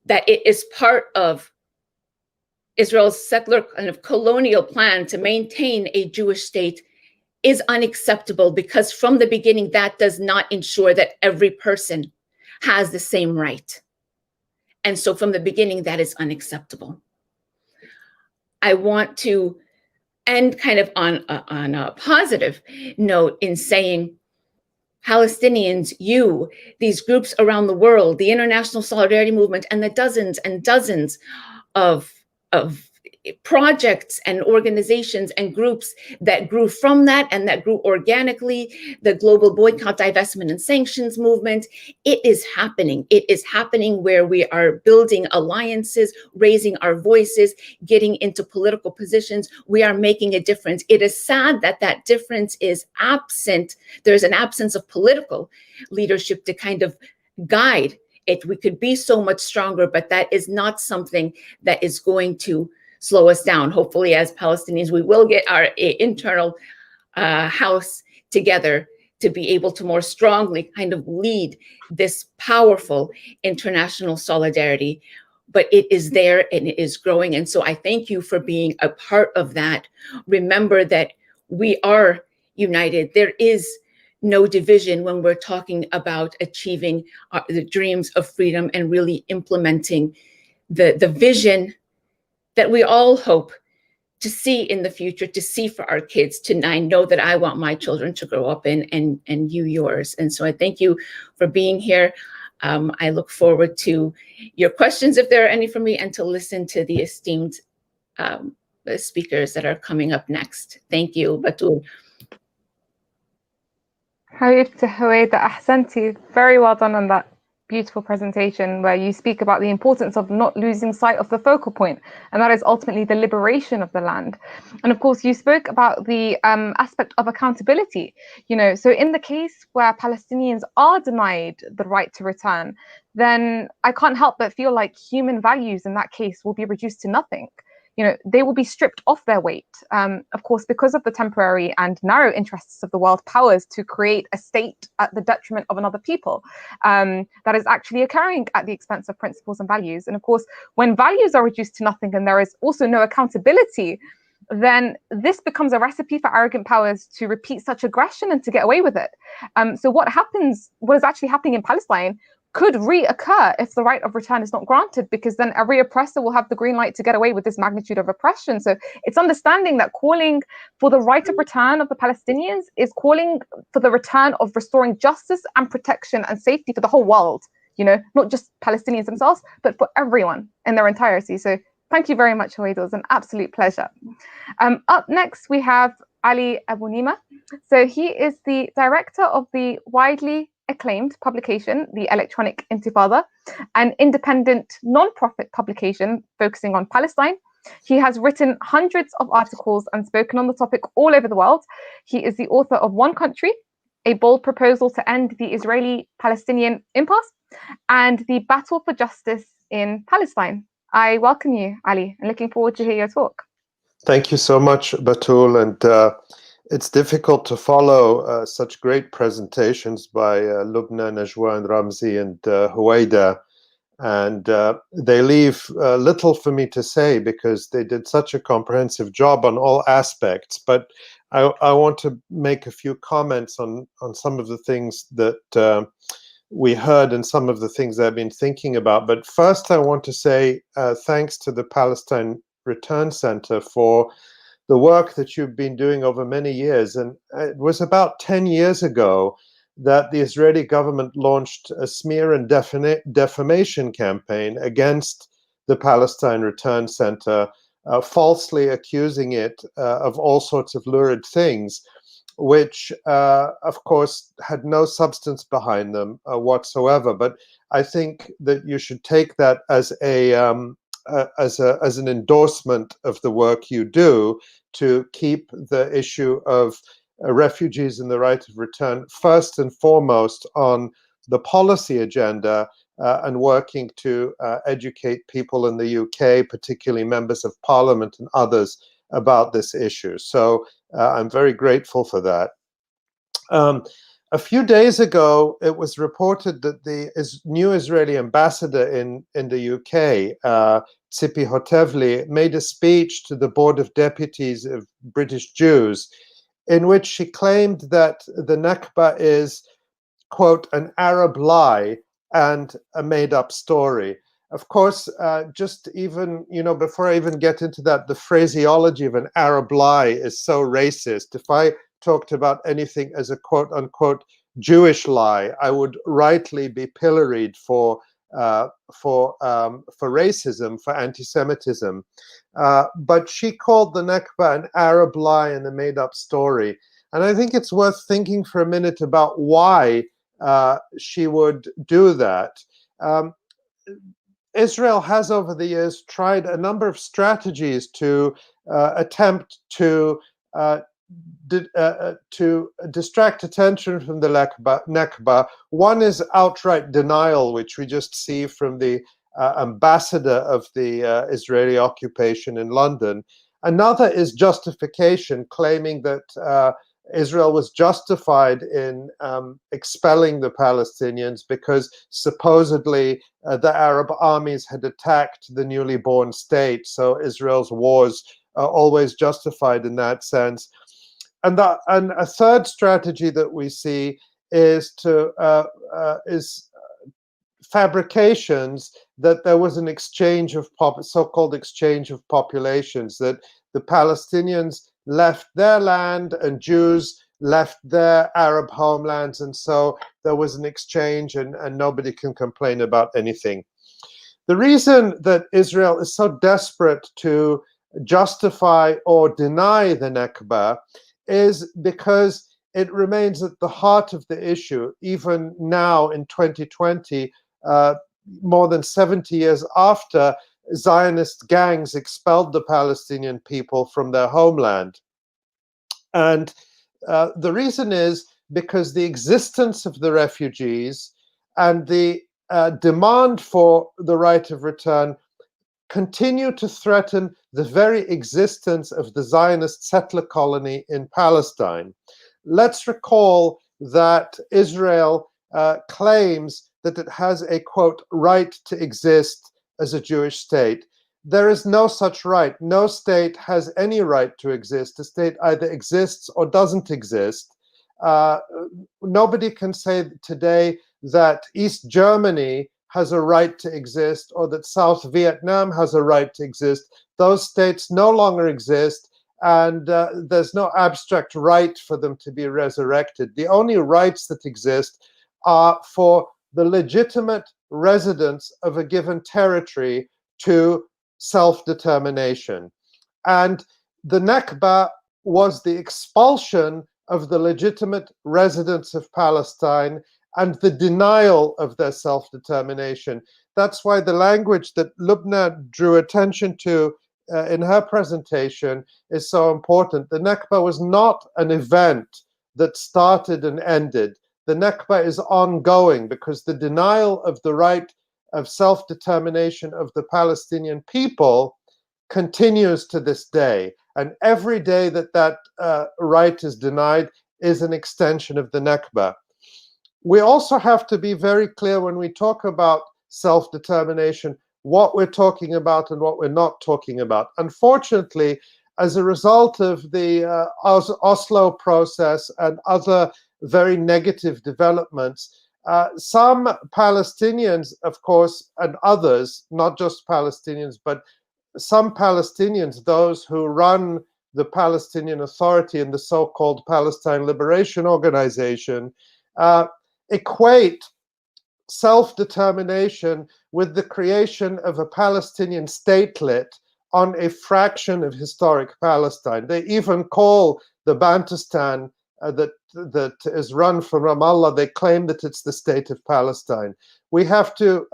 that it is part of Israel's secular kind of colonial plan to maintain a Jewish state, is unacceptable, because from the beginning, that does not ensure that every person has the same right. And so from the beginning, that is unacceptable. I want to end kind of on a positive note in saying, Palestinians, you, these groups around the world, the international solidarity movement, and the dozens and dozens of projects and organizations and groups that grew from that and that grew organically, the global boycott, divestment, and sanctions movement. It is happening. It is happening where we are building alliances, raising our voices, getting into political positions. We are making a difference. It is sad that that difference is absent. There's an absence of political leadership to kind of guide it. We could be so much stronger, but that is not something that is going to slow us down. Hopefully, as Palestinians, we will get our internal house together to be able to more strongly kind of lead this powerful international solidarity. But it is there and it is growing. And so I thank you for being a part of that. Remember that we are united. There is no division when we're talking about achieving the dreams of freedom and really implementing the vision that we all hope to see in the future, to see for our kids, I know that I want my children to grow up in, and you yours. And so I thank you for being here. I look forward to your questions, if there are any for me, and to listen to the esteemed speakers that are coming up next. Thank you, Batul. حبيبتي هويدا أحسنتي. Very well done on that beautiful presentation where you speak about the importance of not losing sight of the focal point, and that is ultimately the liberation of the land. And of course, you spoke about the aspect of accountability. So in the case where Palestinians are denied the right to return, then I can't help but feel like human values in that case will be reduced to nothing. They will be stripped off their weight, of course, because of the temporary and narrow interests of the world powers to create a state at the detriment of another people that is actually occurring at the expense of principles and values. And of course, when values are reduced to nothing and there is also no accountability, then this becomes a recipe for arrogant powers to repeat such aggression and to get away with it. So what is actually happening in Palestine could reoccur if the right of return is not granted, because then every oppressor will have the green light to get away with this magnitude of oppression. So it's understanding that calling for the right of return of the Palestinians is calling for the return of restoring justice and protection and safety for the whole world, not just Palestinians themselves, but for everyone in their entirety. So thank you very much, Huwaida. It was an absolute pleasure. Up next, we have Ali Abunimah. So he is the director of the widely acclaimed publication, The Electronic Intifada, an independent non-profit publication focusing on Palestine. He has written hundreds of articles and spoken on the topic all over the world. He is the author of One Country, A Bold Proposal to End the Israeli-Palestinian Impasse, and The Battle for Justice in Palestine. I welcome you, Ali, and looking forward to hear your talk. Thank you so much, Batul. And it's difficult to follow such great presentations by Lubna, Najwa, and Ramzi, and Huwaida. And they leave little for me to say because they did such a comprehensive job on all aspects. But I want to make a few comments on some of the things that we heard and some of the things I've been thinking about. But first, I want to say thanks to the Palestine Return Center for the work that you've been doing over many years. And it was about 10 years ago that the Israeli government launched a smear and defamation campaign against the Palestine Return Center, falsely accusing it of all sorts of lurid things, which, of course, had no substance behind them whatsoever. But I think that you should take that as as an endorsement of the work you do to keep the issue of refugees and the right of return first and foremost on the policy agenda, and working to educate people in the UK, particularly members of parliament and others, about this issue. So I'm very grateful for that. A few days ago, it was reported that the new Israeli ambassador in the UK, Tzipi Hotevli, made a speech to the Board of Deputies of British Jews in which she claimed that the Nakba is, quote, an Arab lie and a made-up story. Of course, just even, before I even get into that, the phraseology of an Arab lie is so racist. If I talked about anything as a quote-unquote Jewish lie, I would rightly be pilloried for racism, for anti-Semitism. But she called the Nakba an Arab lie and a made-up story. And I think it's worth thinking for a minute about why she would do that. Israel has over the years tried a number of strategies to attempt to distract attention from the Nakba. One is outright denial, which we just see from the ambassador of the Israeli occupation in London. Another is justification, claiming that Israel was justified in expelling the Palestinians because supposedly the Arab armies had attacked the newly born state. So Israel's wars are always justified in that sense. And a third strategy that we see is fabrications that there was an exchange of so-called exchange of populations, that the Palestinians left their land and Jews left their Arab homelands, and so there was an exchange and nobody can complain about anything. The reason that Israel is so desperate to justify or deny the Nakba is because it remains at the heart of the issue, even now in 2020, more than 70 years after Zionist gangs expelled the Palestinian people from their homeland. And the reason is because the existence of the refugees and the demand for the right of return continue to threaten the very existence of the Zionist settler colony in Palestine. Let's recall that Israel claims that it has a, quote, right to exist as a Jewish state. There is no such right. No state has any right to exist. A state either exists or doesn't exist. Nobody can say today that East Germany has a right to exist or that South Vietnam has a right to exist. Those states no longer exist, and there's no abstract right for them to be resurrected. The only rights that exist are for the legitimate residents of a given territory to self-determination. And the Nakba was the expulsion of the legitimate residents of Palestine and the denial of their self-determination. That's why the language that Lubna drew attention to in her presentation is so important. The Nakba was not an event that started and ended. The Nakba is ongoing because the denial of the right of self-determination of the Palestinian people continues to this day. And every day that that right is denied is an extension of the Nakba. We also have to be very clear when we talk about self-determination, what we're talking about and what we're not talking about. Unfortunately, as a result of the Oslo process and other very negative developments, some Palestinians, of course, and others, not just Palestinians, but some Palestinians, those who run the Palestinian Authority and the so-called Palestine Liberation Organization, equate self-determination with the creation of a Palestinian statelet on a fraction of historic Palestine. They even call the Bantustan that is run from Ramallah, they claim that it's the state of Palestine. We have to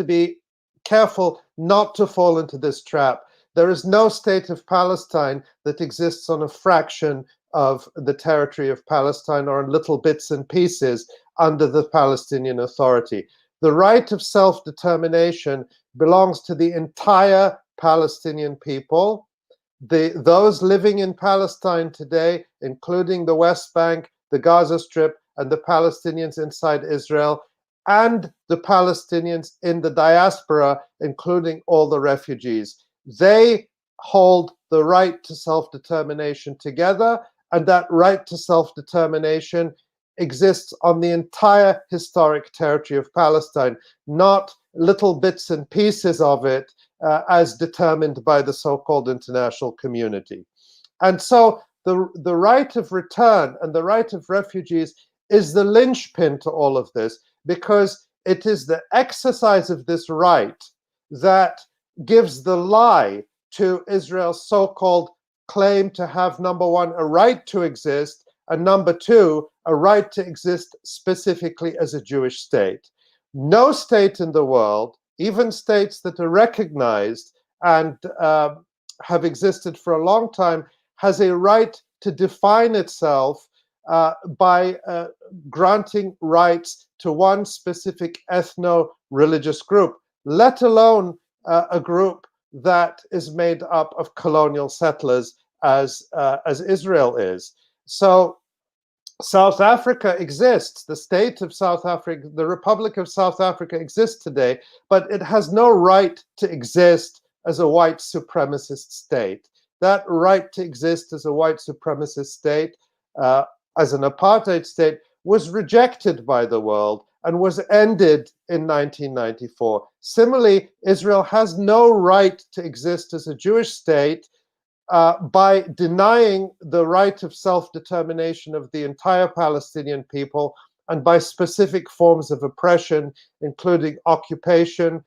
be careful not to fall into this trap. There is no state of Palestine that exists on a fraction of the territory of Palestine or in little bits and pieces under the Palestinian Authority. The right of self-determination belongs to the entire Palestinian people. Those living in Palestine today, including the West Bank, the Gaza Strip, and the Palestinians inside Israel, and the Palestinians in the diaspora, including all the refugees. They hold the right to self-determination together, and that right to self-determination exists on the entire historic territory of Palestine, not little bits and pieces of it as determined by the so-called international community. And so the right of return and the right of refugees is the linchpin to all of this, because it is the exercise of this right that gives the lie to Israel's so-called claim to have, number one, a right to exist, and number two, a right to exist specifically as a Jewish state. No state in the world, even states that are recognized and have existed for a long time, has a right to define itself by granting rights to one specific ethno-religious group, let alone a group that is made up of colonial settlers as Israel is. So South Africa exists, the state of South Africa, the Republic of South Africa exists today, but it has no right to exist as a white supremacist state. That right to exist as a white supremacist state, as an apartheid state, was rejected by the world and was ended in 1994. Similarly, Israel has no right to exist as a Jewish state by denying the right of self-determination of the entire Palestinian people and by specific forms of oppression, including occupation,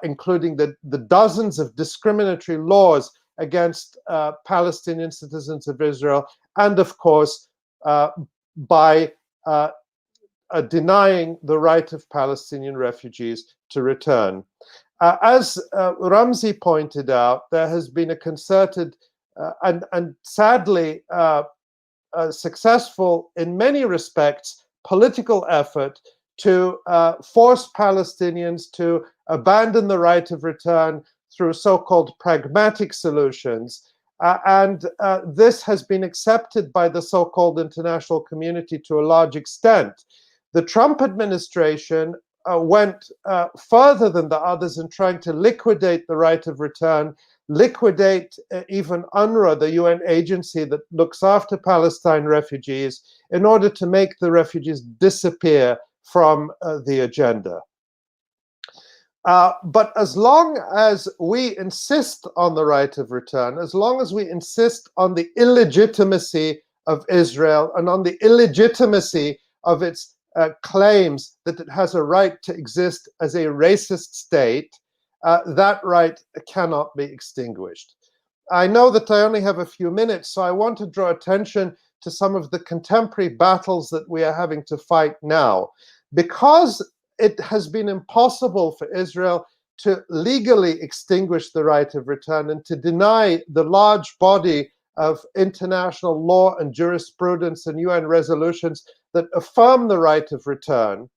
including the dozens of discriminatory laws against Palestinian citizens of Israel, and of course, by denying the right of Palestinian refugees to return. As Ramzi pointed out, there has been a concerted and sadly successful, in many respects, political effort to force Palestinians to abandon the right of return through so-called pragmatic solutions. And this has been accepted by the so-called international community to a large extent. The Trump administration went further than the others in trying to liquidate the right of return, liquidate even UNRWA, the UN agency that looks after Palestine refugees, in order to make the refugees disappear from the agenda. But as long as we insist on the right of return, as long as we insist on the illegitimacy of Israel and on the illegitimacy of its claims that it has a right to exist as a racist state, that right cannot be extinguished. I know that I only have a few minutes, so I want to draw attention to some of the contemporary battles that we are having to fight now. Because it has been impossible for Israel to legally extinguish the right of return and to deny the large body of international law and jurisprudence and UN resolutions that affirm the right of return,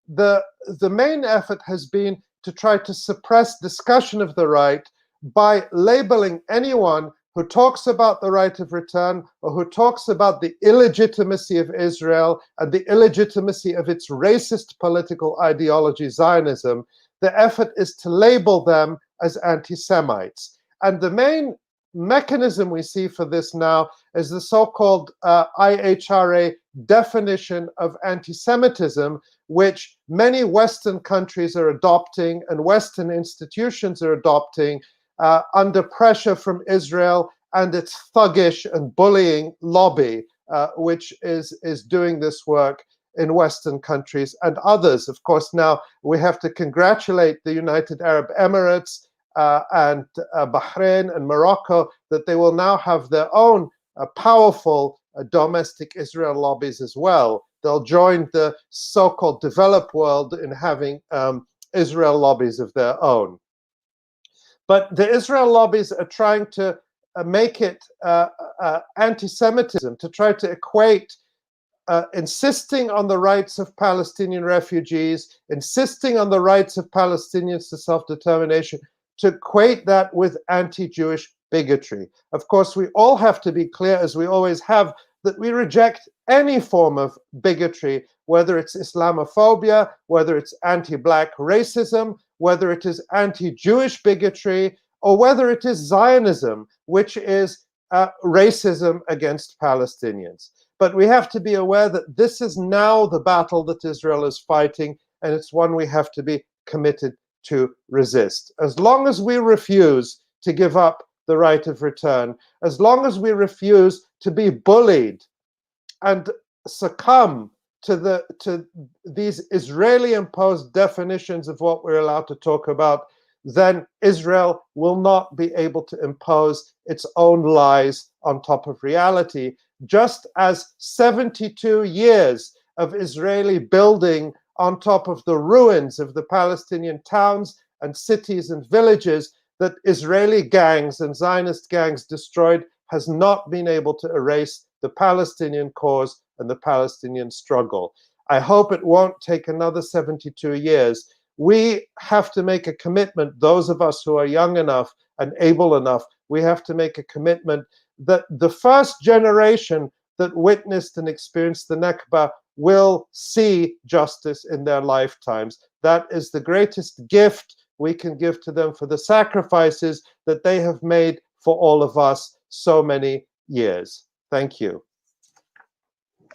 the main effort has been to try to suppress discussion of the right by labeling anyone who talks about the right of return, or who talks about the illegitimacy of Israel and the illegitimacy of its racist political ideology, Zionism, the effort is to label them as anti-Semites. And the main mechanism we see for this now is the so-called IHRA definition of anti-Semitism, which many Western countries are adopting and Western institutions are adopting under pressure from Israel and its thuggish and bullying lobby, which is doing this work in Western countries and others. Of course, now we have to congratulate the United Arab Emirates and Bahrain and Morocco that they will now have their own powerful domestic Israel lobbies as well. They'll join the so-called developed world in having Israel lobbies of their own. But the Israel lobbies are trying to make it anti-Semitism, to try to equate insisting on the rights of Palestinian refugees, insisting on the rights of Palestinians to self-determination, to equate that with anti-Jewish bigotry. Of course, we all have to be clear, as we always have, that we reject any form of bigotry, whether it's Islamophobia, whether it's anti-black racism, whether it is anti-Jewish bigotry, or whether it is Zionism, which is racism against Palestinians. But we have to be aware that this is now the battle that Israel is fighting, and it's one we have to be committed to resist. As long as we refuse to give up the right of return, as long as we refuse to be bullied and succumb to these Israeli-imposed definitions of what we're allowed to talk about, then Israel will not be able to impose its own lies on top of reality. Just as 72 years of Israeli building on top of the ruins of the Palestinian towns and cities and villages that Israeli gangs and Zionist gangs destroyed has not been able to erase the Palestinian cause and the Palestinian struggle. I hope it won't take another 72 years. We have to make a commitment, those of us who are young enough and able enough, we have to make a commitment that the first generation that witnessed and experienced the Nakba will see justice in their lifetimes. That is the greatest gift we can give to them for the sacrifices that they have made for all of us so many years. Thank you.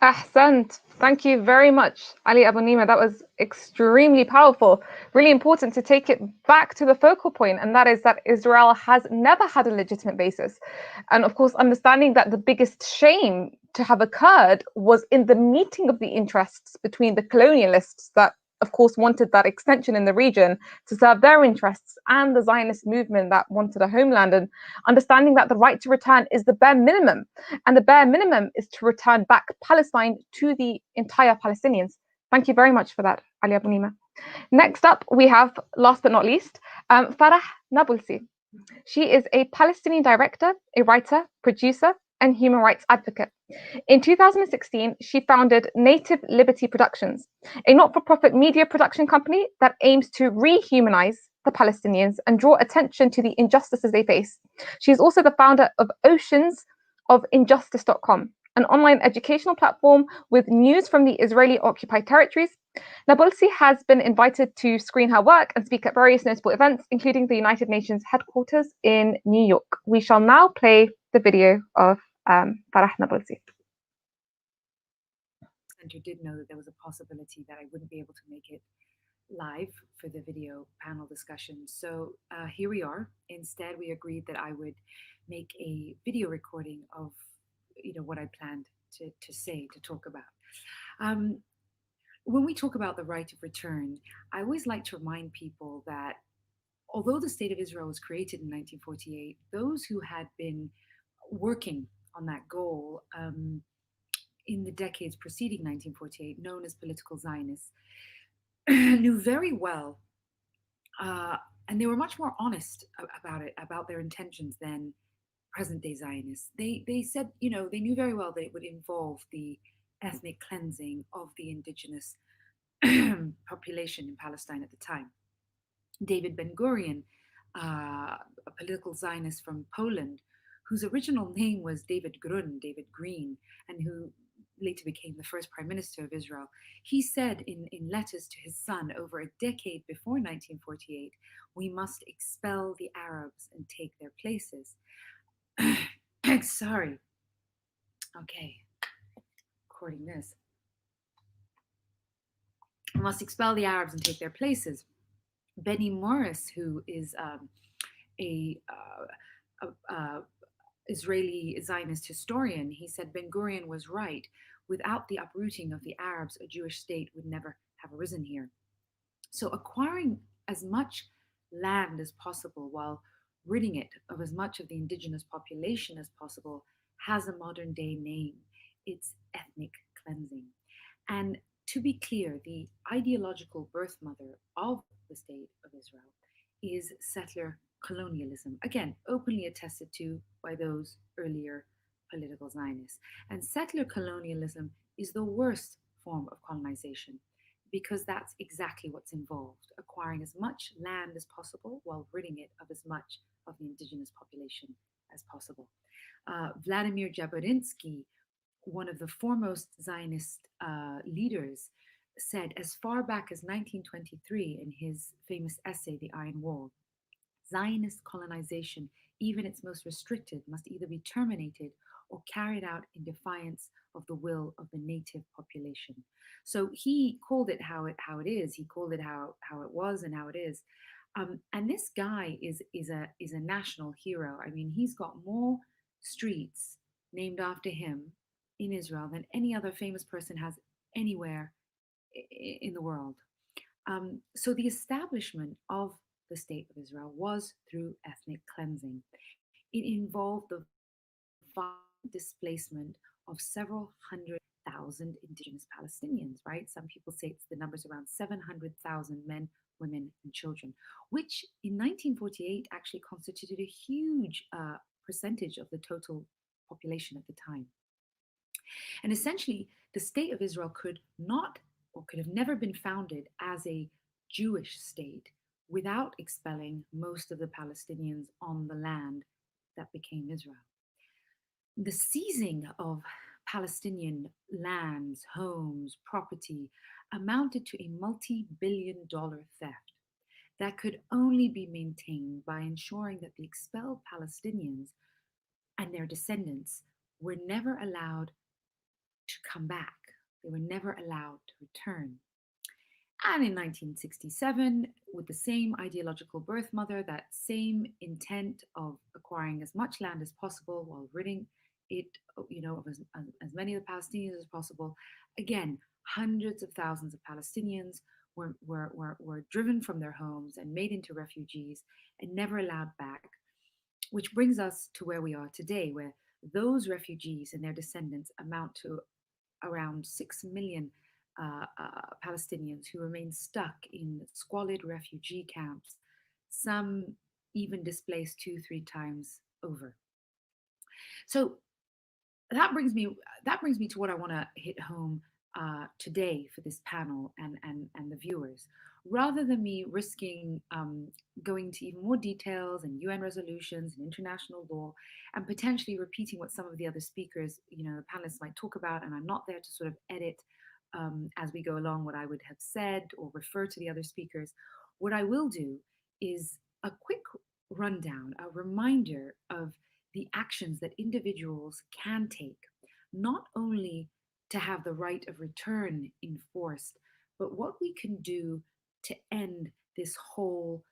Ahsant. Thank you very much, Ali Abu Nima. That was extremely powerful. Really important to take it back to the focal point, and that is that Israel has never had a legitimate basis. And of course, understanding that the biggest shame to have occurred was in the meeting of the interests between the colonialists that, of course, wanted that extension in the region to serve their interests, and the Zionist movement that wanted a homeland, and understanding that the right to return is the bare minimum. And the bare minimum is to return back Palestine to the entire Palestinians. Thank you very much for that, Ali Abu Nima. Next up, we have, last but not least, Farah Nabulsi. She is a Palestinian director, a writer, producer, and human rights advocate. In 2016, she founded Native Liberty Productions, a not-for-profit media production company that aims to rehumanize the Palestinians and draw attention to the injustices they face. She is also the founder of oceansofInjustice.com, an online educational platform with news from the Israeli-occupied territories. Nabulsi has been invited to screen her work and speak at various notable events, including the United Nations headquarters in New York. We shall now play the video of Farah Nabulsi. You did know that there was a possibility that I wouldn't be able to make it live for the video panel discussion. So here we are. Instead, we agreed that I would make a video recording of what I planned to say, to talk about. When we talk about the right of return, I always like to remind people that although the State of Israel was created in 1948, those who had been working on that goal in the decades preceding 1948, known as political Zionists, knew very well, and they were much more honest about it, about their intentions than present-day Zionists. They said, they knew very well that it would involve the ethnic cleansing of the indigenous population in Palestine at the time. David Ben-Gurion, a political Zionist from Poland, whose original name was David Green, and who later became the first prime minister of Israel. He said in letters to his son over a decade before 1948, we must expel the Arabs and take their places. Sorry. Okay, recording this. We must expel the Arabs and take their places. Benny Morris, who is a Israeli Zionist historian, he said Ben-Gurion was right. Without the uprooting of the Arabs, a Jewish state would never have arisen here. So acquiring as much land as possible while ridding it of as much of the indigenous population as possible has a modern day name. It's ethnic cleansing. And to be clear, the ideological birth mother of the state of Israel is settler colonialism, again, openly attested to by those earlier political Zionists. And settler colonialism is the worst form of colonization because that's exactly what's involved, acquiring as much land as possible while ridding it of as much of the indigenous population as possible. Vladimir Jabotinsky, one of the foremost Zionist leaders, said as far back as 1923 in his famous essay, The Iron Wall, Zionist colonization, even its most restricted, must either be terminated or carried out in defiance of the will of the native population. So he called it how it is. He called it how it was and how it is. And this guy is a national hero. I mean, he's got more streets named after him in Israel than any other famous person has anywhere in the world. So the establishment of the state of Israel was through ethnic cleansing. It involved the violent displacement of several 100,000 indigenous Palestinians, right? Some people say it's the numbers around 700,000 men, women, and children, which in 1948 actually constituted a huge percentage of the total population at the time. And essentially, the state of Israel could not or could have never been founded as a Jewish state without expelling most of the Palestinians on the land that became Israel. The seizing of Palestinian lands, homes, property amounted to a multi-billion-dollar theft that could only be maintained by ensuring that the expelled Palestinians and their descendants were never allowed to come back. They were never allowed to return. And in 1967, with the same ideological birth mother, that same intent of acquiring as much land as possible while ridding it, of as many of the Palestinians as possible, again, hundreds of thousands of Palestinians were driven from their homes and made into refugees and never allowed back, which brings us to where we are today, where those refugees and their descendants amount to around 6 million Palestinians who remain stuck in squalid refugee camps, some even displaced 2-3 times over. So that brings me to what I want to hit home today for this panel and the viewers. Rather than me risking going into even more details and UN resolutions and international law and potentially repeating what some of the other speakers, the panelists might talk about, and I'm not there to sort of edit as we go along what I would have said or refer to the other speakers, what I will do is a quick rundown, a reminder of the actions that individuals can take, not only to have the right of return enforced, but what we can do to end this whole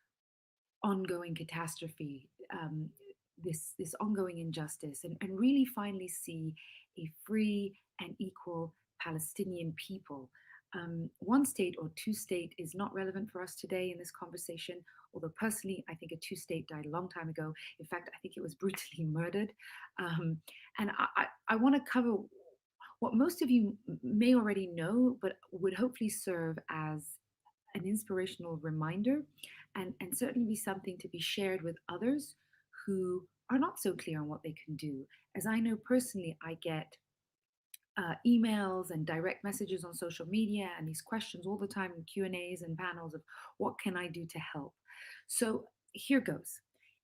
ongoing catastrophe, this ongoing injustice, and really finally see a free and equal Palestinian people. One state or two state is not relevant for us today in this conversation, although personally, I think a two state died a long time ago. In fact, I think it was brutally murdered. And I want to cover what most of you may already know, but would hopefully serve as an inspirational reminder and certainly be something to be shared with others who are not so clear on what they can do. As I know personally, I get emails and direct messages on social media and these questions all the time in Q&As and panels of what can I do to help? So here goes.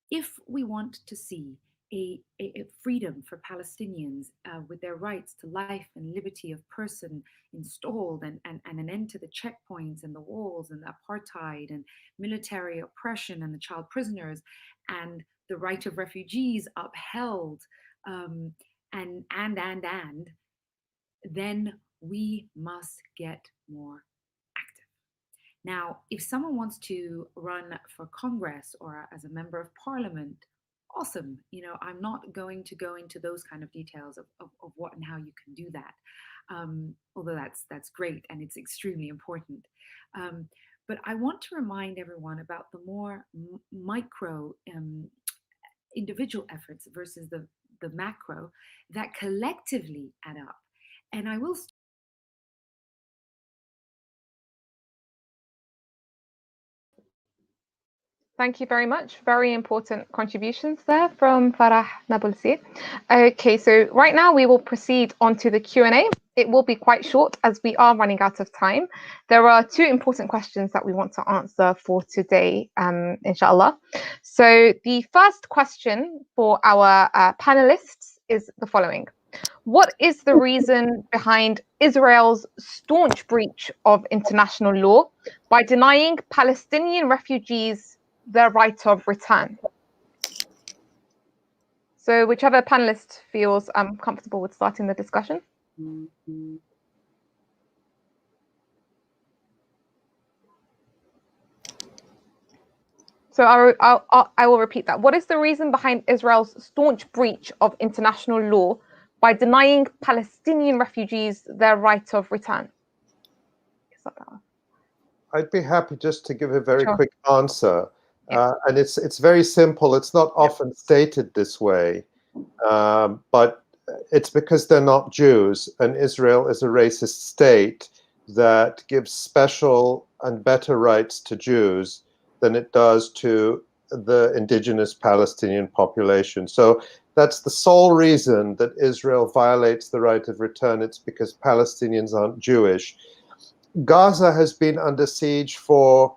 If we want to see a freedom for Palestinians with their rights to life and liberty of person installed, and an end to the checkpoints and the walls and the apartheid and military oppression and the child prisoners, and the right of refugees upheld, and then we must get more active. Now, if someone wants to run for Congress or as a member of parliament, awesome. You know, I'm not going to go into those kind of details of what and how you can do that. Although that's great and it's extremely important. But I want to remind everyone about the more micro individual efforts versus the macro that collectively add up. And I will Thank you very much. Very important contributions there from Farah Nabulsi. Okay, so right now we will proceed on to the Q&A. It will be quite short as we are running out of time. There are two important questions that we want to answer for today, inshallah. So the first question for our panelists is the following. What is the reason behind Israel's staunch breach of international law by denying Palestinian refugees their right of return? So whichever panelist feels comfortable with starting the discussion. So I will repeat that. What is the reason behind Israel's staunch breach of international law by denying Palestinian refugees their right of return? I'd be happy just to give a very Sure. quick answer. Yeah. And it's very simple. It's not often stated this way, but it's because they're not Jews, and Israel is a racist state that gives special and better rights to Jews than it does to the indigenous Palestinian population. So that's the sole reason that Israel violates the right of return. It's because Palestinians aren't Jewish. Gaza has been under siege for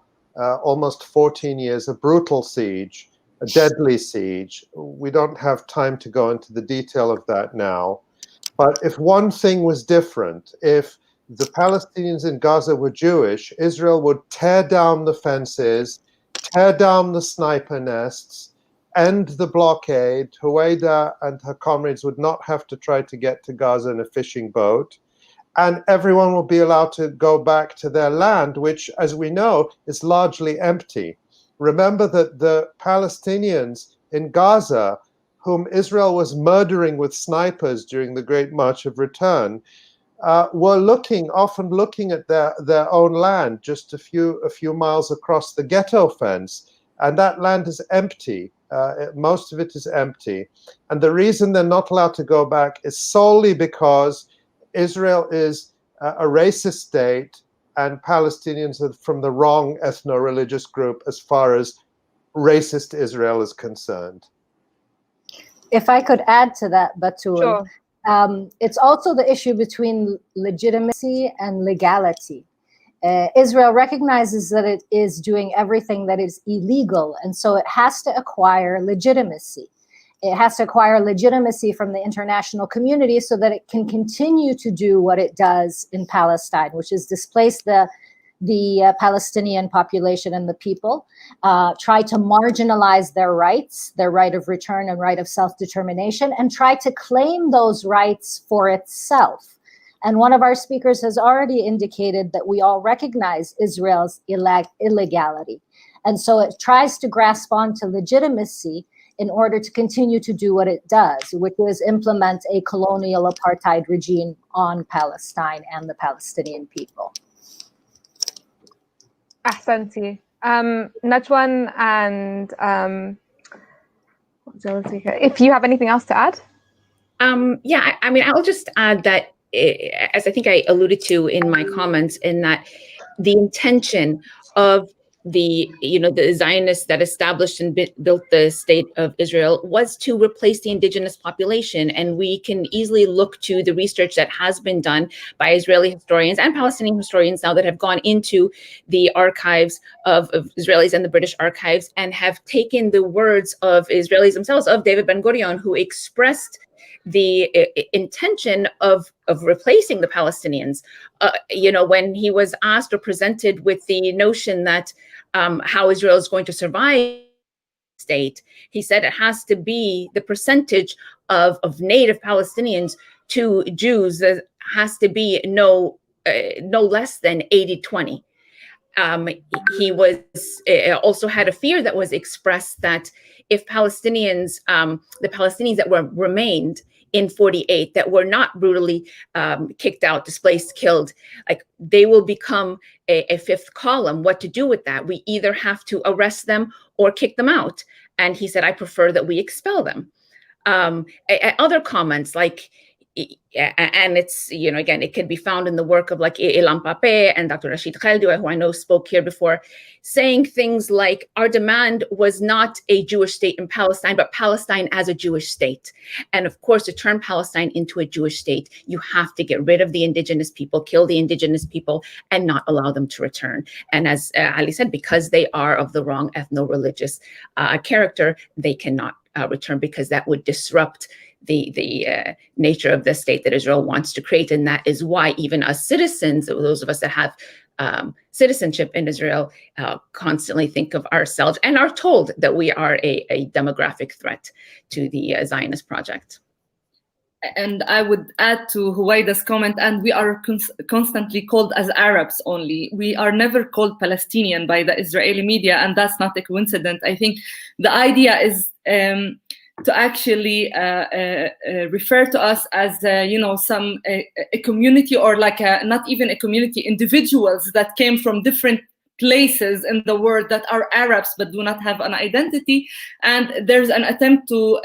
almost 14 years, a brutal siege, a deadly siege. We don't have time to go into the detail of that now. But if one thing was different, if the Palestinians in Gaza were Jewish, Israel would tear down the fences, tear down the sniper nests, end the blockade. Huwaida and her comrades would not have to try to get to Gaza in a fishing boat. And everyone will be allowed to go back to their land, which, as we know, is largely empty. Remember that the Palestinians in Gaza, whom Israel was murdering with snipers during the Great March of Return, were often looking at their own land just a few miles across the ghetto fence, and that land is empty. Most of it is empty. And the reason they're not allowed to go back is solely because Israel is a racist state, and Palestinians are from the wrong ethno-religious group as far as racist Israel is concerned. If I could add to that, Batul, Sure. It's also the issue between legitimacy and legality. Israel recognizes that it is doing everything that is illegal, and so it has to acquire legitimacy. It has to acquire legitimacy from the international community so that it can continue to do what it does in Palestine, which is displace the Palestinian population and the people, try to marginalize their rights, their right of return and right of self-determination, and try to claim those rights for itself. And one of our speakers has already indicated that we all recognize Israel's illegality. And so it tries to grasp onto legitimacy in order to continue to do what it does, which is implement a colonial apartheid regime on Palestine and the Palestinian people. Ahsanti. Najwan and if you have anything else to add? Yeah, I mean, I'll just add that, as I think I alluded to in my comments, in that the intention of the Zionists that established and built the state of Israel was to replace the indigenous population. And we can easily look to the research that has been done by Israeli historians and Palestinian historians now that have gone into the archives of Israelis and the British archives and have taken the words of Israelis themselves, of David Ben-Gurion, who expressed the intention of replacing the Palestinians. When he was asked or presented with the notion that how Israel is going to survive state, he said it has to be the percentage of native Palestinians to Jews that has to be no less than 80-20. He was also had a fear that was expressed that if Palestinians, the Palestinians that remained in 48, that were not brutally kicked out, displaced, killed, like they will become a fifth column. What to do with that? We either have to arrest them or kick them out. And he said, I prefer that we expel them. Other comments like, and it's, again, it can be found in the work of like Ilan Pape and Dr. Rashid Khaldi, who I know spoke here before, saying things like, our demand was not a Jewish state in Palestine, but Palestine as a Jewish state. And of course, to turn Palestine into a Jewish state, you have to get rid of the indigenous people, kill the indigenous people, and not allow them to return. And as Ali said, because they are of the wrong ethno-religious character, they cannot return, because that would disrupt the nature of the state that Israel wants to create. And that is why even as citizens, those of us that have citizenship in Israel, constantly think of ourselves and are told that we are a demographic threat to the Zionist project. And I would add to Huwaida's comment, and we are constantly called as Arabs only. We are never called Palestinian by the Israeli media, and that's not a coincidence. I think the idea is to actually refer to us as, some a community, or like not even a community, individuals that came from different places in the world that are Arabs but do not have an identity. And there's an attempt to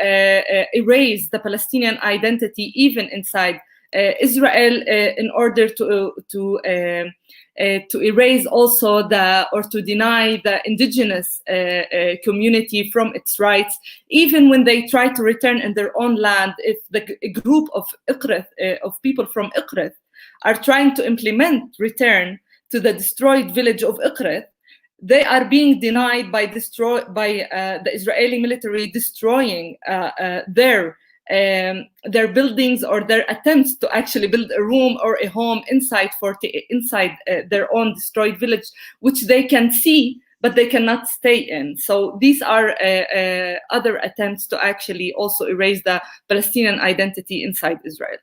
erase the Palestinian identity even inside Israel, in order to erase also or to deny the indigenous community from its rights, even when they try to return in their own land. If a group of of people from Iqrith are trying to implement return to the destroyed village of Iqrith, they are being denied by the Israeli military, destroying their buildings or their attempts to actually build a room or a home inside their own destroyed village, which they can see but they cannot stay in. So these are other attempts to actually also erase the Palestinian identity inside Israel.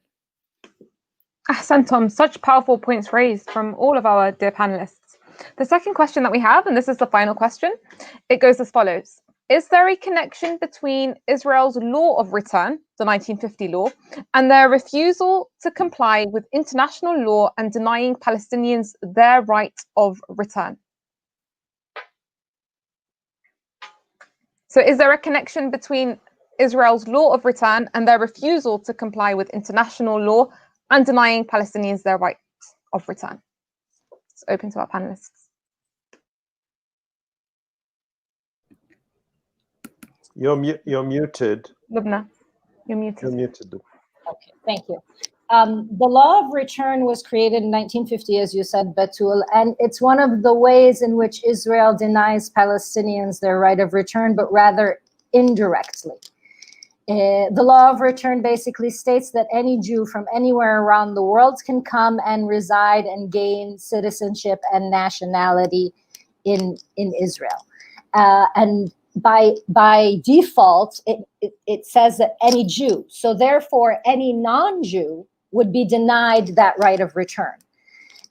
Ahsan, such powerful points raised from all of our dear panelists. The second question that we have, and this is the final question, it goes as follows. Is there a connection between Israel's law of return, the 1950 law, and their refusal to comply with international law and denying Palestinians their right of return? So is there a connection between Israel's law of return and their refusal to comply with international law and denying Palestinians their right of return? It's open to our panelists. You're muted. Lubna, you're muted. You're muted. Okay, thank you. The law of return was created in 1950, as you said, Batul, and it's one of the ways in which Israel denies Palestinians their right of return, but rather indirectly. The law of return basically states that any Jew from anywhere around the world can come and reside and gain citizenship and nationality in Israel. And by default, it says that any Jew. So therefore, any non-Jew would be denied that right of return.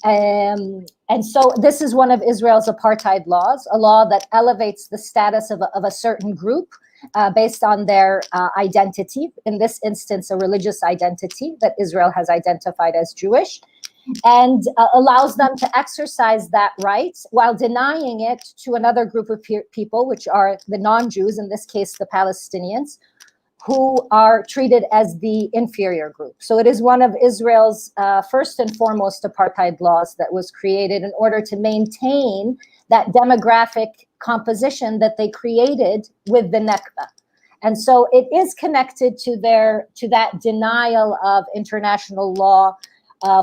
And so this is one of Israel's apartheid laws, a law that elevates the status of a certain group based on their identity, in this instance, a religious identity that Israel has identified as Jewish, and allows them to exercise that right while denying it to another group of people, which are the non-Jews, in this case, the Palestinians, who are treated as the inferior group. So it is one of Israel's first and foremost apartheid laws that was created in order to maintain that demographic composition that they created with the Nakba. And so it is connected to that denial of international law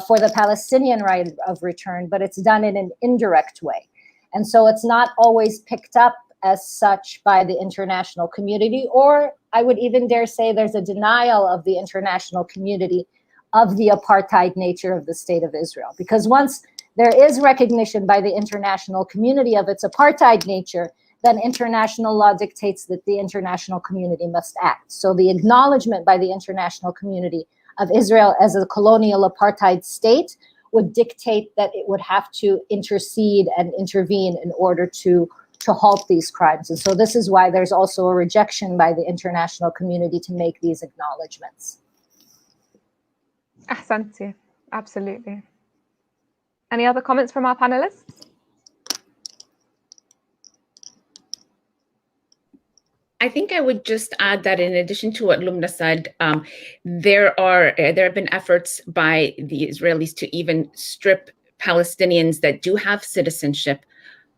for the Palestinian right of return, but it's done in an indirect way. And so it's not always picked up as such by the international community, or I would even dare say there's a denial of the international community of the apartheid nature of the state of Israel. Because once there is recognition by the international community of its apartheid nature, then international law dictates that the international community must act. So the acknowledgement by the international community of Israel as a colonial apartheid state would dictate that it would have to intercede and intervene in order to halt these crimes. And so this is why there's also a rejection by the international community to make these acknowledgements. Ahsanti, absolutely. Any other comments from our panelists? I think I would just add that in addition to what Lumna said, there have been efforts by the Israelis to even strip Palestinians that do have citizenship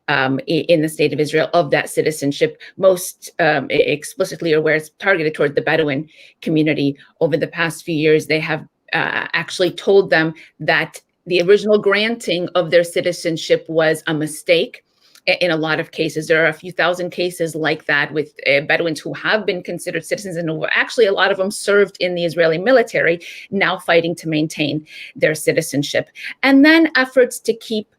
in the state of Israel of that citizenship, most explicitly, or where it's targeted toward the Bedouin community. Over the past few years, they have actually told them that the original granting of their citizenship was a mistake. In a lot of cases, there are a few thousand cases like that with Bedouins who have been considered citizens, and who actually a lot of them served in the Israeli military, now fighting to maintain their citizenship. And then efforts to keep,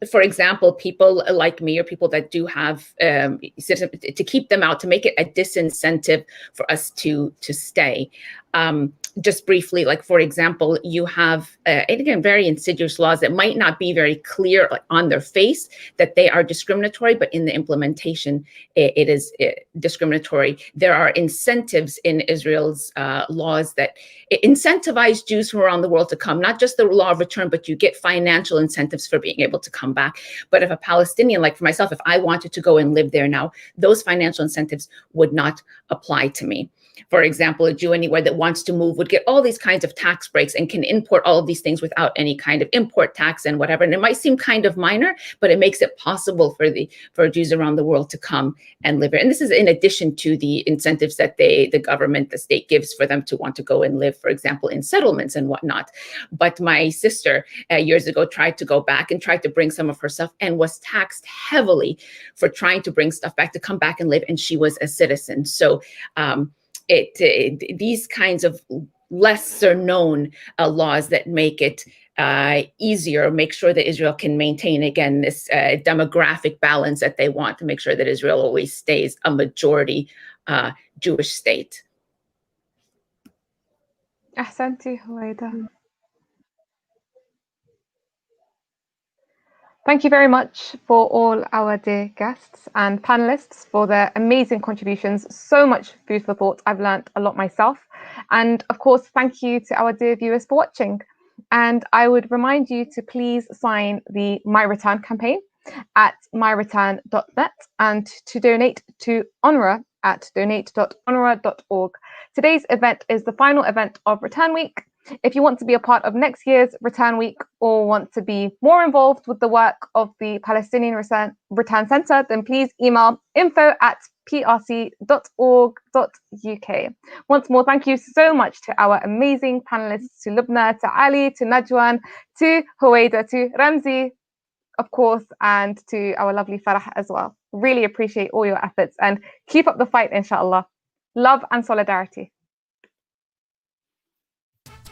for example, people like me or people that do have citizenship, to keep them out, to make it a disincentive for us to stay. Just briefly, like, for example, you have, and again, very insidious laws that might not be very clear, like, on their face that they are discriminatory, but in the implementation, it is discriminatory. There are incentives in Israel's laws that incentivize Jews from around the world to come, not just the law of return, but you get financial incentives for being able to come back. But if a Palestinian, like for myself, if I wanted to go and live there now, those financial incentives would not apply to me. For example, a Jew anywhere that wants to move would get all these kinds of tax breaks and can import all of these things without any kind of import tax and whatever. And it might seem kind of minor, but it makes it possible for Jews around the world to come and live here. And this is in addition to the incentives that the government, the state gives for them to want to go and live, for example, in settlements and whatnot. But my sister years ago tried to go back and tried to bring some of her stuff and was taxed heavily for trying to bring stuff back to come back and live. And she was a citizen. So these kinds of lesser known laws that make it easier, make sure that Israel can maintain, again, this demographic balance that they want, to make sure that Israel always stays a majority Jewish state. Ahsanti, Huwaida. Thank you very much for all our dear guests and panelists for their amazing contributions. So much food for thought. I've learned a lot myself. And of course, thank you to our dear viewers for watching. And I would remind you to please sign the My Return campaign at myreturn.net and to donate to UNRWA at donate.unrwa.org. Today's event is the final event of Return Week. If you want to be a part of next year's Return Week or want to be more involved with the work of the Palestinian Return Centre, then please email info@prc.org.uk. Once more, thank you so much to our amazing panelists, to Lubna, to Ali, to Najwan, to Huwaida, to Ramzi, of course, and to our lovely Farah as well. Really appreciate all your efforts and keep up the fight, inshallah. Love and solidarity.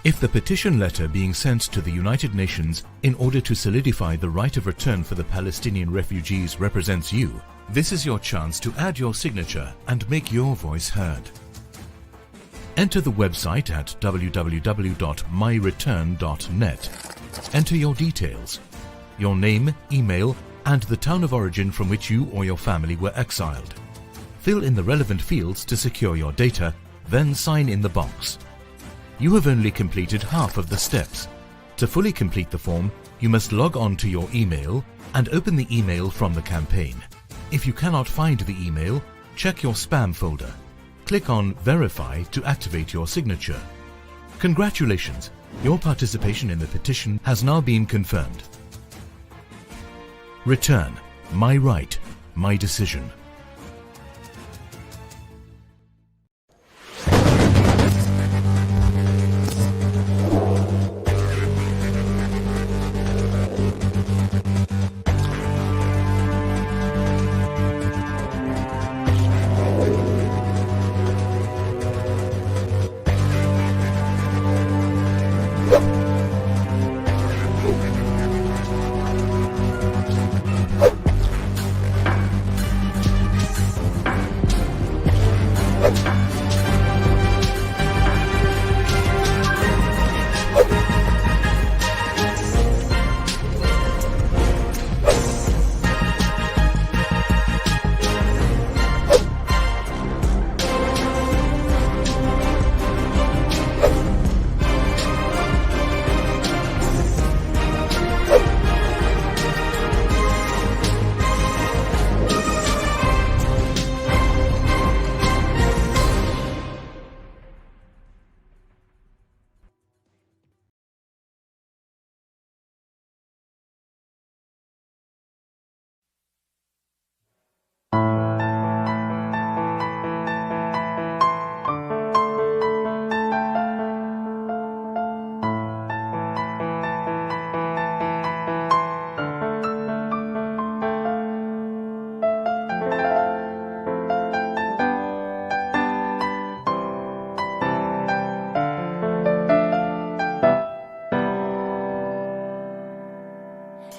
If the petition letter being sent to the United Nations in order to solidify the right of return for the Palestinian refugees represents you, this is your chance to add your signature and make your voice heard. Enter the website at www.myreturn.net. Enter your details, your name, email, and the town of origin from which you or your family were exiled. Fill in the relevant fields to secure your data, then sign in the box. You have only completed half of the steps. To fully complete the form, you must log on to your email and open the email from the campaign. If you cannot find the email, check your spam folder. Click on Verify to activate your signature. Congratulations, your participation in the petition has now been confirmed. Return. My right, my decision.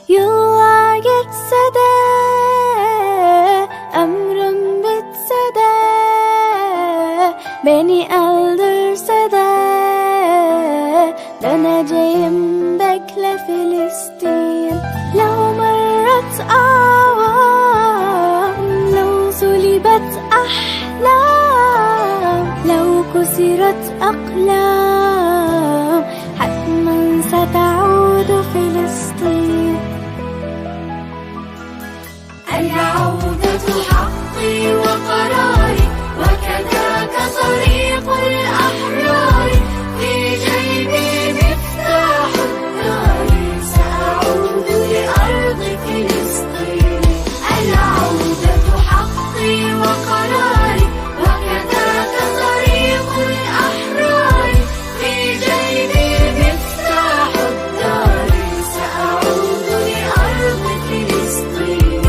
Yıllar geçse de, ömrüm bitse de, beni öldürse de, döneceğim, bekle Filistin. لو مرت أعوام، لو صلبت أحلام، لو كسرت أقلام، حتما ستعود فلسطين. العودة حقي وقراري، وكذاك طريق الأحرار. في جيبي مفتاح الدار، سأعود لأرض فلسطين. العودة حقي وقراري، وكذاك طريق الأحرار. في جيبي مفتاح الدار، سأعود لأرض فلسطين.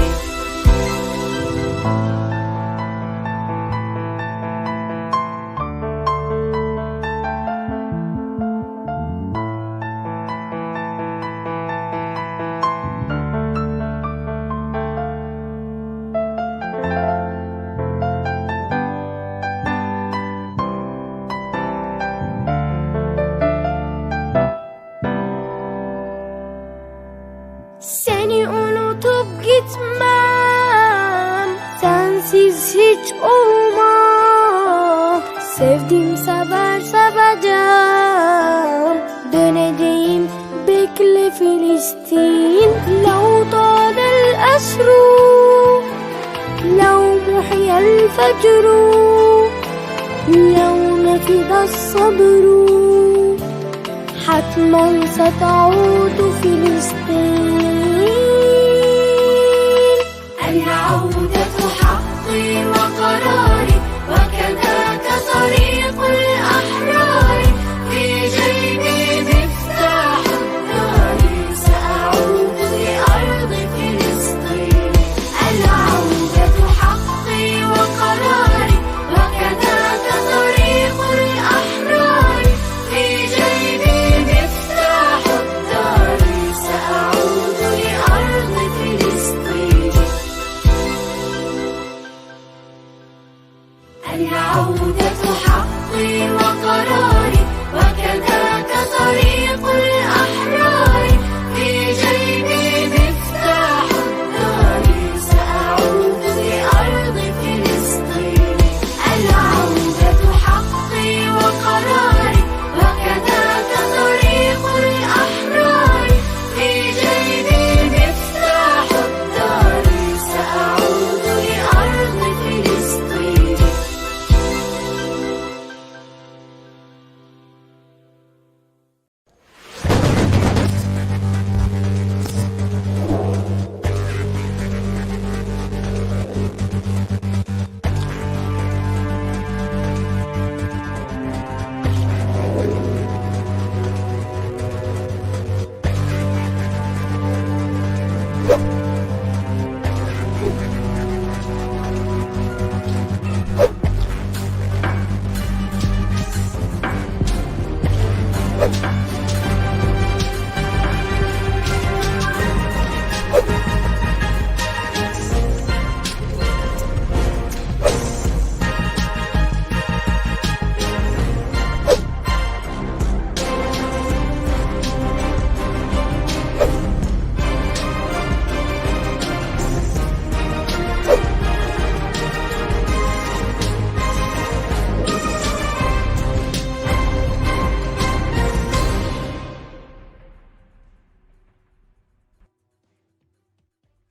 Seni unutup gitmem, sensiz hiç olmam. Sevdim, sever, seveceğim, döneceğim, bekle Filistin. لو طال الأسر، لو محيا الفجر، لو نفد الصبر، حتما ستعود فلسطين.